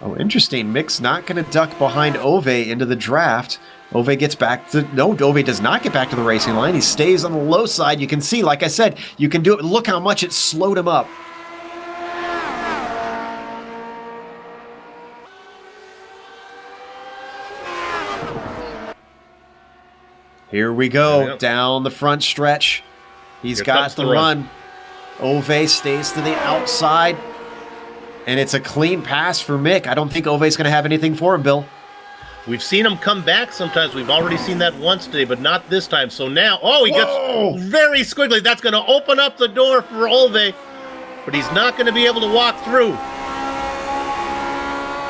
Oh, interesting. Mick's not going to duck behind Ove into the draft. Ove gets back to... No, Ove does not get back to the racing line. He stays on the low side. You can see, like I said, you can do it. Look how much it slowed him up. Here we go, down the front stretch. He's got the run. Ove stays to the outside, and it's a clean pass for Mick. I don't think Ove's going to have anything for him, Bill. We've seen him come back sometimes. We've already seen that once today, but not this time. So now, he gets very squiggly. That's going to open up the door for Ove, but he's not going to be able to walk through.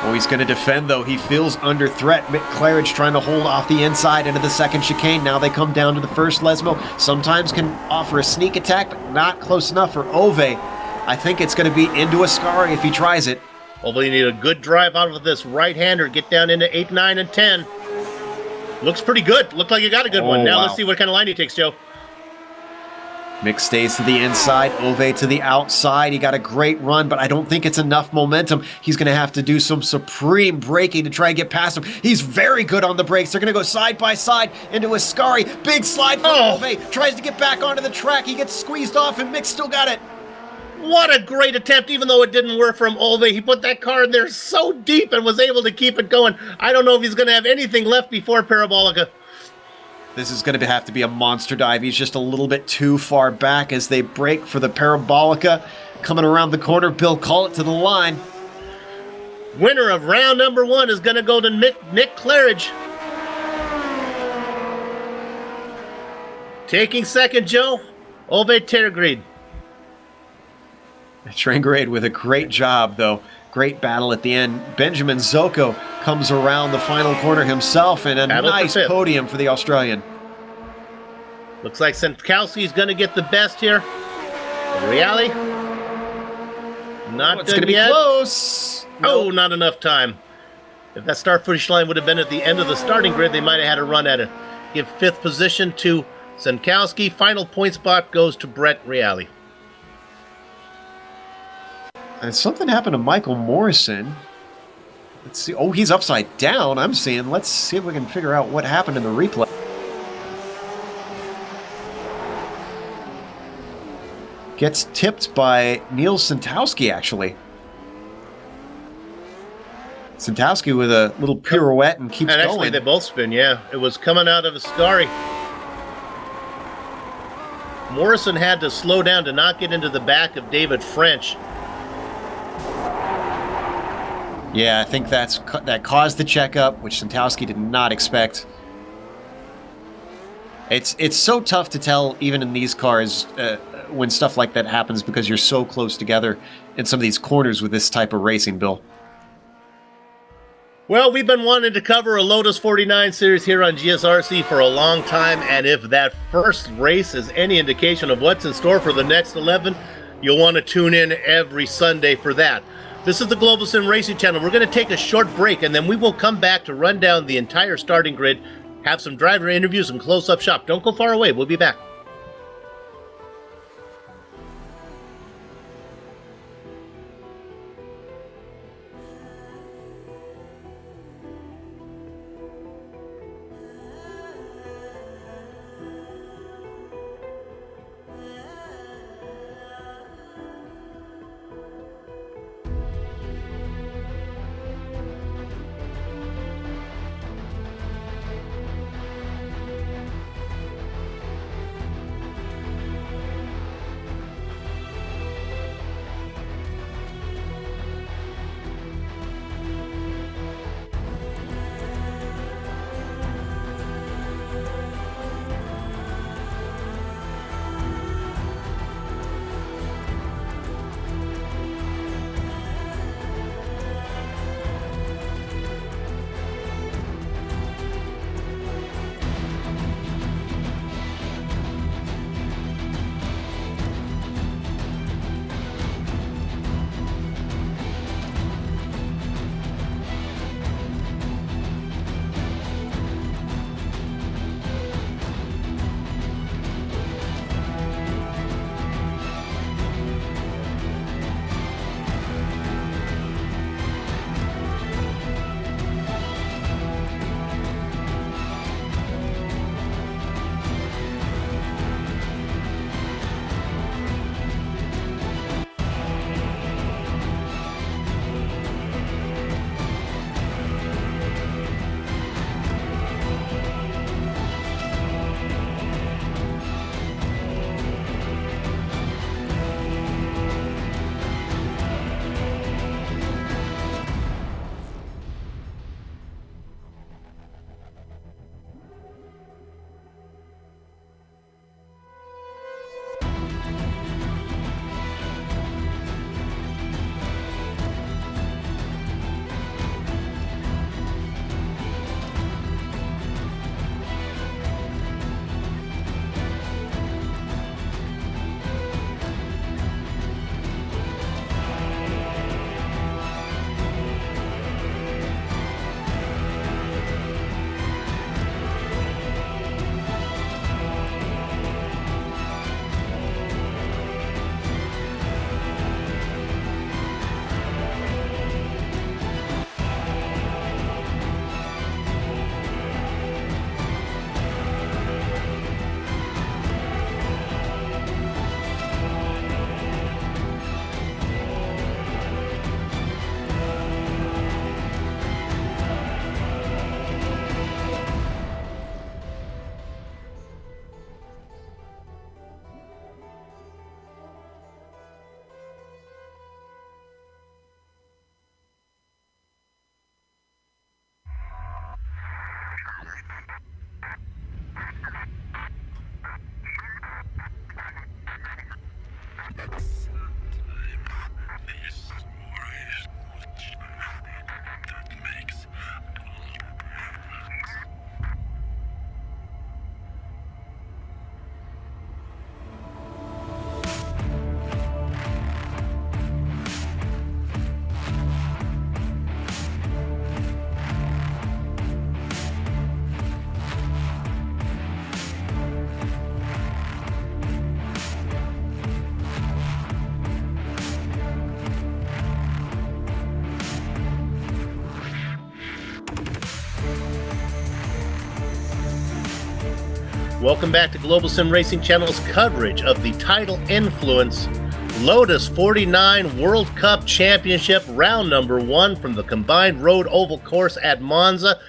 Oh, he's going to defend, though. He feels under threat. Mick Claridge trying to hold off the inside into the second chicane. Now they come down to the first Lesmo. Sometimes can offer a sneak attack, but not close enough for Ove. I think it's going to be into Ascari if he tries it. Ove, you need a good drive out of this right-hander. Get down into 8, 9, and 10. Looks pretty good. Looked like you got a good one. Now let's see what kind of line he takes, Joe. Mick stays to the inside, Ove to the outside. He got a great run, but I don't think it's enough momentum. He's going to have to do some supreme braking to try and get past him. He's very good on the brakes. They're going to go side by side into Ascari. Big slide from Ove. Tries to get back onto the track. He gets squeezed off, and Mick still got it. What a great attempt, even though it didn't work from Ove. He put that car in there so deep and was able to keep it going. I don't know if he's going to have anything left before Parabolica. This is going to have to be a monster dive. He's just a little bit too far back as they brake for the Parabolica. Coming around the corner, Bill, call it to the line. Winner of round number 1 is going to go to Nick Claridge. Taking second, Joe, Ove Tergrid. Trangrade with a great job, though. Great battle at the end. Benjamin Zoko comes around the final corner himself, and a nice podium for the Australian. Looks like Sankowski's going to get the best here. Reale? Not it's going to be close. Oh, not enough time. If that start finish line would have been at the end of the starting grid, they might have had a run at it. Give 5th position to Sankowski. Final point spot goes to Brett Reale. And something happened to Michael Morrison. Let's see. Oh, he's upside down, I'm seeing. Let's see if we can figure out what happened in the replay. Gets tipped by Neil Santowski, actually. Santowski with a little pirouette and keeps going. And actually, they both spin, yeah. It was coming out of Ascari. Morrison had to slow down to not get into the back of David French. Yeah, I think that caused the checkup, which Santowski did not expect. It's so tough to tell, even in these cars, when stuff like that happens, because you're so close together in some of these corners with this type of racing, Bill. Well, we've been wanting to cover a Lotus 49 series here on GSRC for a long time, and if that first race is any indication of what's in store for the next 11, you'll want to tune in every Sunday for that. This is the Global Sim Racing Channel. We're going to take a short break, and then we will come back to run down the entire starting grid, have some driver interviews and close-up shop. Don't go far away. We'll be back. Welcome back to Global Sim Racing Channel's coverage of the Tidal Influence Lotus 49 World Cup Championship, round number 1 from the combined road oval course at Monza.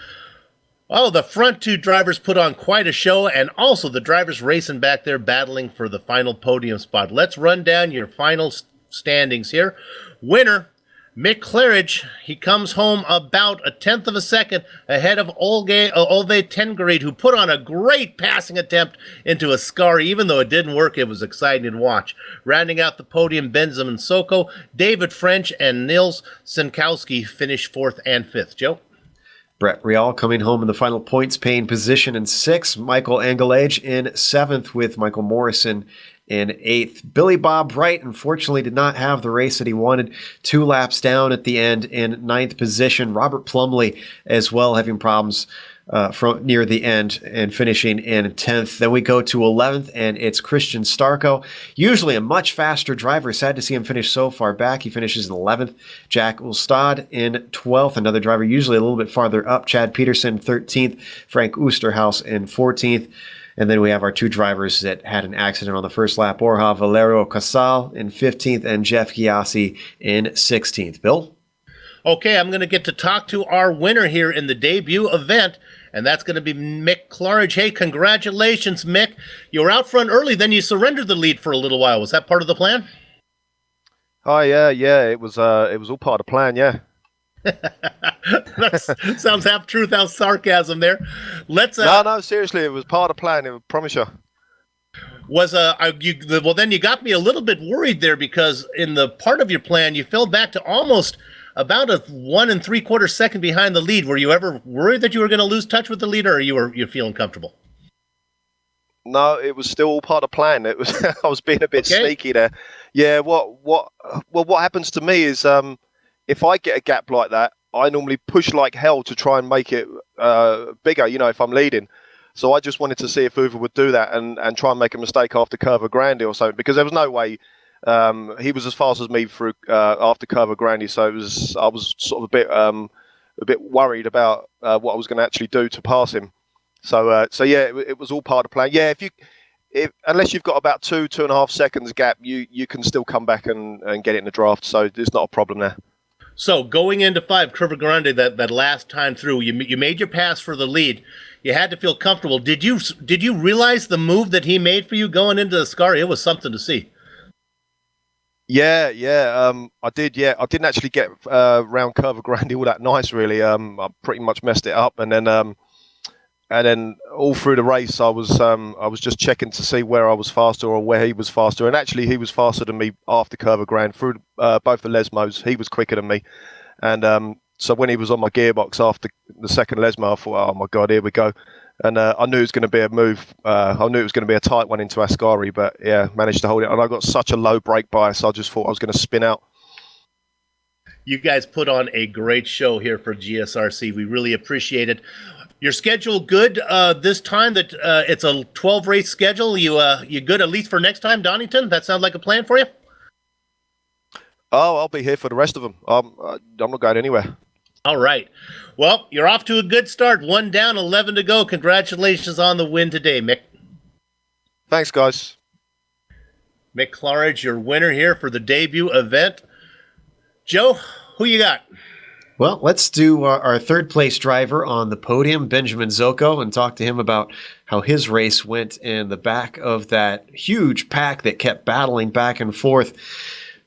Oh, the front two drivers put on quite a show, and also the drivers racing back there battling for the final podium spot. Let's run down your final standings here. Winner, Mick Claridge, he comes home about a tenth of a second ahead of Olve Tengrade, who put on a great passing attempt into Ascari. Even though it didn't work, it was exciting to watch. Rounding out the podium, Benjamin Soko, David French, and Nils Sinkowski finished 4th and 5th. Joe? Brett Rial coming home in the final points paying position in 6th. Michael Engelage in 7th with Michael Morrison in 8th. Billy Bob Wright, unfortunately, did not have the race that he wanted. 2 laps down at the end in 9th position. Robert Plumley as well having problems from near the end and finishing in 10th. Then we go to 11th, and it's Christian Starko. Usually a much faster driver. Sad to see him finish so far back. He finishes in 11th. Jack Ulstad in 12th. Another driver usually a little bit farther up. Chad Peterson, 13th. Frank Oosterhaus in 14th. And then we have our 2 drivers that had an accident on the first lap. Borja Valero Casal in 15th and Jeff Giassi in 16th. Bill? Okay, I'm going to get to talk to our winner here in the debut event, and that's going to be Mick Claridge. Hey, congratulations, Mick. You were out front early, then you surrendered the lead for a little while. Was that part of the plan? Oh, yeah. It was all part of the plan, yeah. That sounds half truth, half sarcasm there. Let's No, seriously, it was part of the plan. I promise you. Well, then you got me a little bit worried there, because in the part of your plan you fell back to almost about a 1 3/4 second behind the lead. Were you ever worried that you were going to lose touch with the leader, or you're feeling comfortable? No, it was still all part of the plan. It was I was being a bit sneaky there. Yeah. What happens to me is if I get a gap like that, I normally push like hell to try and make it bigger, if I'm leading. So I just wanted to see if Uwe would do that and try and make a mistake after Curva Grande or something, because there was no way he was as fast as me through after Curva Grande. So I was sort of a bit worried about what I was going to actually do to pass him. So yeah, it was all part of the plan. Yeah, unless you've got about 2.5 seconds gap, you can still come back and get it in the draft. So there's not a problem there. So going into 5, Curva Grande, that last time through, you made your pass for the lead. You had to feel comfortable. Did you realize the move that he made for you going into the Ascari? It was something to see. Yeah, I did. Yeah, I didn't actually get round Curva Grande all that nice, really. I pretty much messed it up, and then all through the race, I was just checking to see where I was faster or where he was faster, and actually he was faster than me after Curva Grande through both the Lesmos. He was quicker than me, and so when he was on my gearbox after the second Lesmo, I thought, oh my God, here we go. And I knew it was going to be a move. I knew it was going to be a tight one into Ascari, but yeah, managed to hold it. And I got such a low brake bias, I just thought I was going to spin out. You guys put on a great show here for GSRC. We really appreciate it. Your schedule good this time? That it's a 12-race schedule. You good at least for next time, Donington? That sounds like a plan for you? Oh, I'll be here for the rest of them. I'm not going anywhere. All right. Well, you're off to a good start. 1 down, 11 to go. Congratulations on the win today, Mick. Thanks, guys. Mick Claridge, your winner here for the debut event. Joe, who you got? Well, let's do our third place driver on the podium, Benjamin Zoko, and talk to him about how his race went in the back of that huge pack that kept battling back and forth.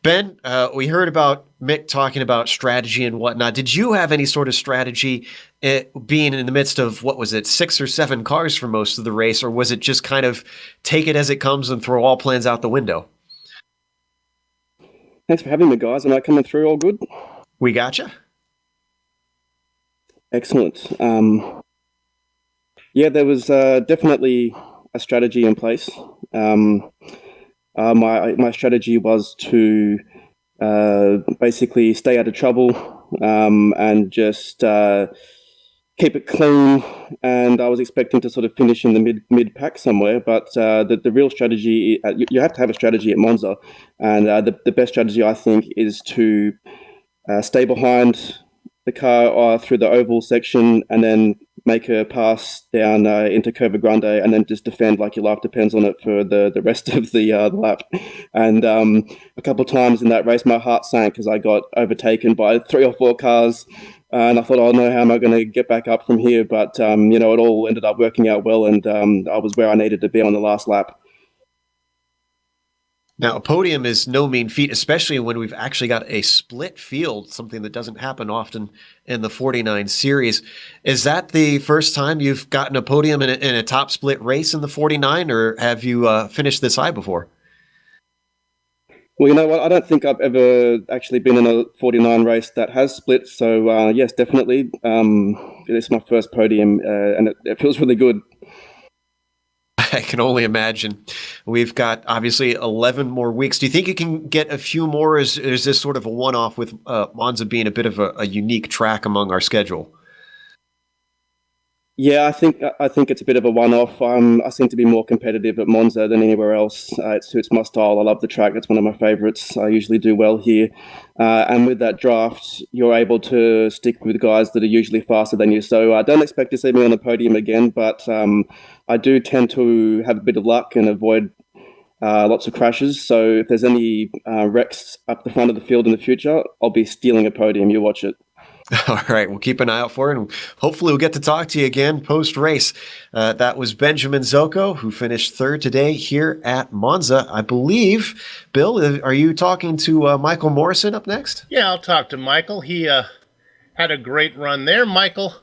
Ben, we heard about Mick talking about strategy and whatnot. Did you have any sort of strategy being in the midst of, 6 or 7 cars for most of the race, or was it just kind of take it as it comes and throw all plans out the window? Thanks for having me, guys. Am I coming through all good? We gotcha. Excellent. Yeah, there was definitely a strategy in place. My strategy was to basically stay out of trouble and just keep it clean. And I was expecting to sort of finish in the mid pack somewhere. But the real strategy, you have to have a strategy at Monza, and the best strategy I think is to stay behind the car through the oval section and then make a pass down into Curva Grande and then just defend like your life depends on it for the rest of the lap. And a couple of times in that race, my heart sank because I got overtaken by 3 or 4 cars. And I thought, oh no, how am I going to get back up from here? But, it all ended up working out well, and I was where I needed to be on the last lap. Now, a podium is no mean feat, especially when we've actually got a split field, something that doesn't happen often in the 49 series. Is that the first time you've gotten a podium in a top split race in the 49, or have you finished this high before? Well, you know what? I don't think I've ever actually been in a 49 race that has split. So, yes, definitely. It's my first podium, and it feels really good. I can only imagine. We've got obviously 11 more weeks. Do you think you can get a few more? Is this sort of a one-off with Monza being a bit of a unique track among our schedule? Yeah, I think it's a bit of a one-off. I seem to be more competitive at Monza than anywhere else. It suits my style. I love the track. It's one of my favorites. I usually do well here. And with that draft, you're able to stick with guys that are usually faster than you. So I don't expect to see me on the podium again, but I do tend to have a bit of luck and avoid lots of crashes. So if there's any wrecks up the front of the field in the future, I'll be stealing a podium. You watch it. All right, we'll keep an eye out for it, and hopefully we'll get to talk to you again post-race. That was Benjamin Zocco, who finished third today here at Monza. I believe, Bill, are you talking to Michael Morrison up next? Yeah, I'll talk to Michael. He had a great run there. Michael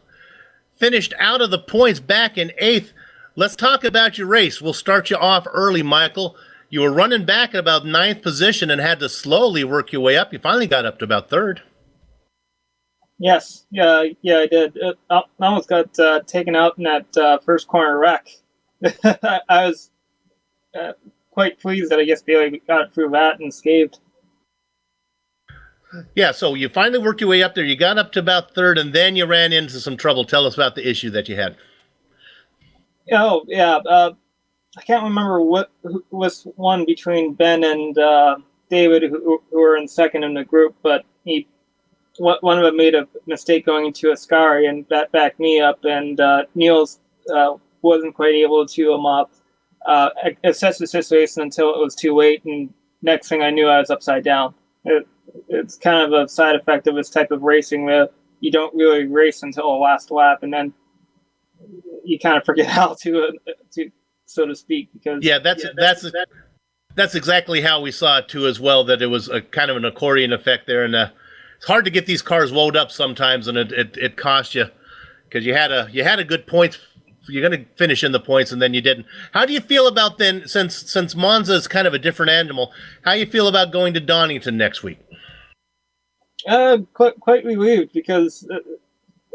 finished out of the points back in 8th. Let's talk about your race. We'll start you off early, Michael. You were running back at about 9th position and had to slowly work your way up. You finally got up to about 3rd. Yes, yeah, I did. I almost got taken out in that first corner wreck. I was quite pleased that I guess Bailey got through that unscathed. Yeah, so you finally worked your way up there. You got up to about 3rd, and then you ran into some trouble. Tell us about the issue that you had. Oh, yeah. I can't remember who was one between Ben and David, who were in second in the group, but one of them made a mistake going into Ascari, and that backed me up, and Niels wasn't quite able to assess the situation until it was too late, and next thing I knew, I was upside down. It's kind of a side effect of this type of racing where you don't really race until the last lap, and then you kind of forget how to so to speak. Because that's exactly how we saw it too, as well. That it was a kind of an accordion effect there, and it's hard to get these cars wound up sometimes, and it cost you because you had a good points. You're going to finish in the points, and then you didn't. How do you feel about then, since Monza is kind of a different animal? How you feel about going to Donington next week? Quite relieved, because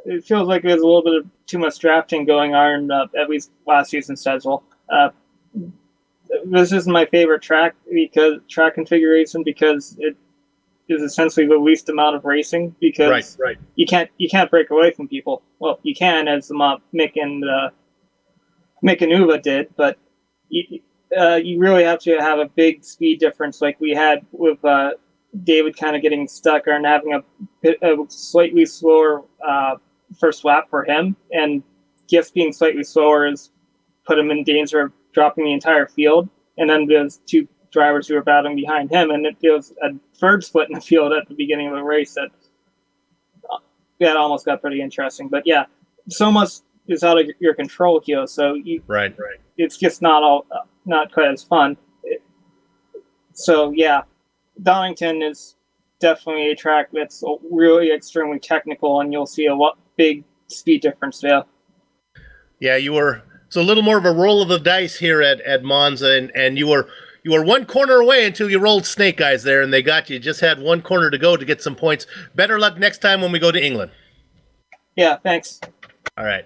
it feels like there's a little bit of too much drafting going on, at least last season's schedule. This is my favorite track configuration because it is essentially the least amount of racing, because right. you can't break away from people. Well, you can, as Mick and Uva did, but you really have to have a big speed difference, like we had with David kind of getting stuck and having a slightly slower first lap for him, and just being slightly slower has put him in danger of dropping the entire field. And then there's two drivers who were battling behind him, and it was a third split in the field at the beginning of the race that almost got pretty interesting. But yeah, so much is out of your control here, so right. It's just not quite as fun. So yeah, Donington is definitely a track that's really extremely technical, and you'll see a big speed difference there. Yeah, it's a little more of a roll of the dice here at Monza, and you were one corner away until you rolled snake eyes there, and they got you. Just had one corner to go to get some points. Better luck next time when we go to England. Yeah, thanks. All right.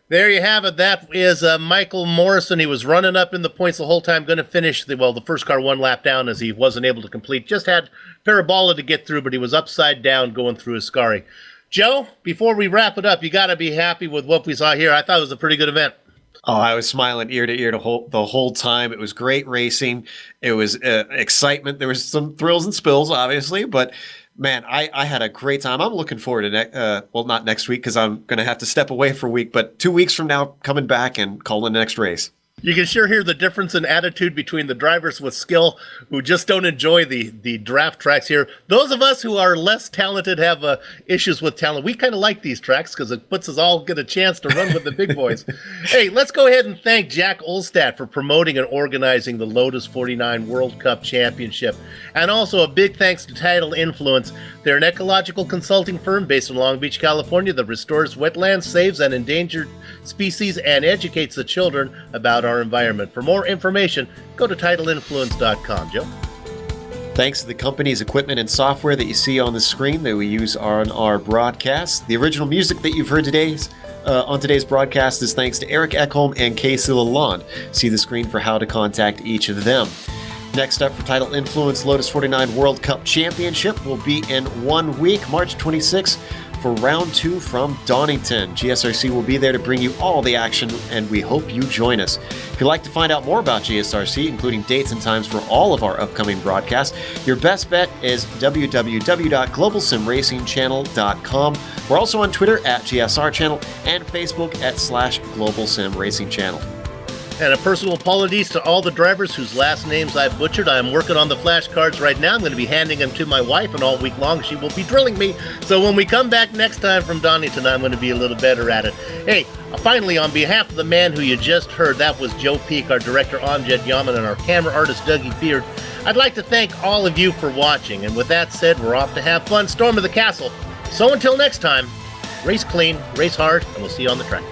There you have it. That is Michael Morrison. He was running up in the points the whole time, going to finish the first car one lap down, as he wasn't able to complete. Just had Parabola to get through, but he was upside down going through Ascari. Joe, before we wrap it up, you got to be happy with what we saw here. I thought it was a pretty good event. Oh, I was smiling ear to ear the whole time. It was great racing. It was excitement. There was some thrills and spills, obviously, but Man, I had a great time. I'm looking forward to, not next week because I'm going to have to step away for a week, but 2 weeks from now, coming back and calling the next race. You can sure hear the difference in attitude between the drivers with skill who just don't enjoy the draft tracks here. Those of us who are less talented have issues with talent. We kind of like these tracks because it puts us all get a chance to run with the big boys. Hey, let's go ahead and thank Jack Olstad for promoting and organizing the Lotus 49 World Cup Championship. And also a big thanks to Tidal Influence. They're an ecological consulting firm based in Long Beach, California that restores wetlands, saves an endangered species, and educates the children about our environment. For more information, go to TidalInfluence.com. Joe? Thanks to the company's equipment and software that you see on the screen that we use on our broadcast. The original music that you've heard on today's broadcast is thanks to Eric Ekholm and Casey Lalonde. See the screen for how to contact each of them. Next up for Tidal Influence Lotus 49 World Cup Championship will be in 1 week, March 26th, for round 2 from Donington. GSRC will be there to bring you all the action, and we hope you join us. If you'd like to find out more about GSRC, including dates and times for all of our upcoming broadcasts, your best bet is www.globalsimracingchannel.com. We're also on Twitter at GSR Channel and Facebook at /Global Sim Racing Channel. And a personal apologies to all the drivers whose last names I've butchered. I'm working on the flashcards right now. I'm going to be handing them to my wife, and all week long she will be drilling me. So when we come back next time from Donington, I'm going to be a little better at it. Hey, finally, on behalf of the man who you just heard, that was Joe Peak, our director Amjad Yaman, and our camera artist Dougie Beard, I'd like to thank all of you for watching. And with that said, we're off to have fun, storm of the castle. So until next time, race clean, race hard, and we'll see you on the track.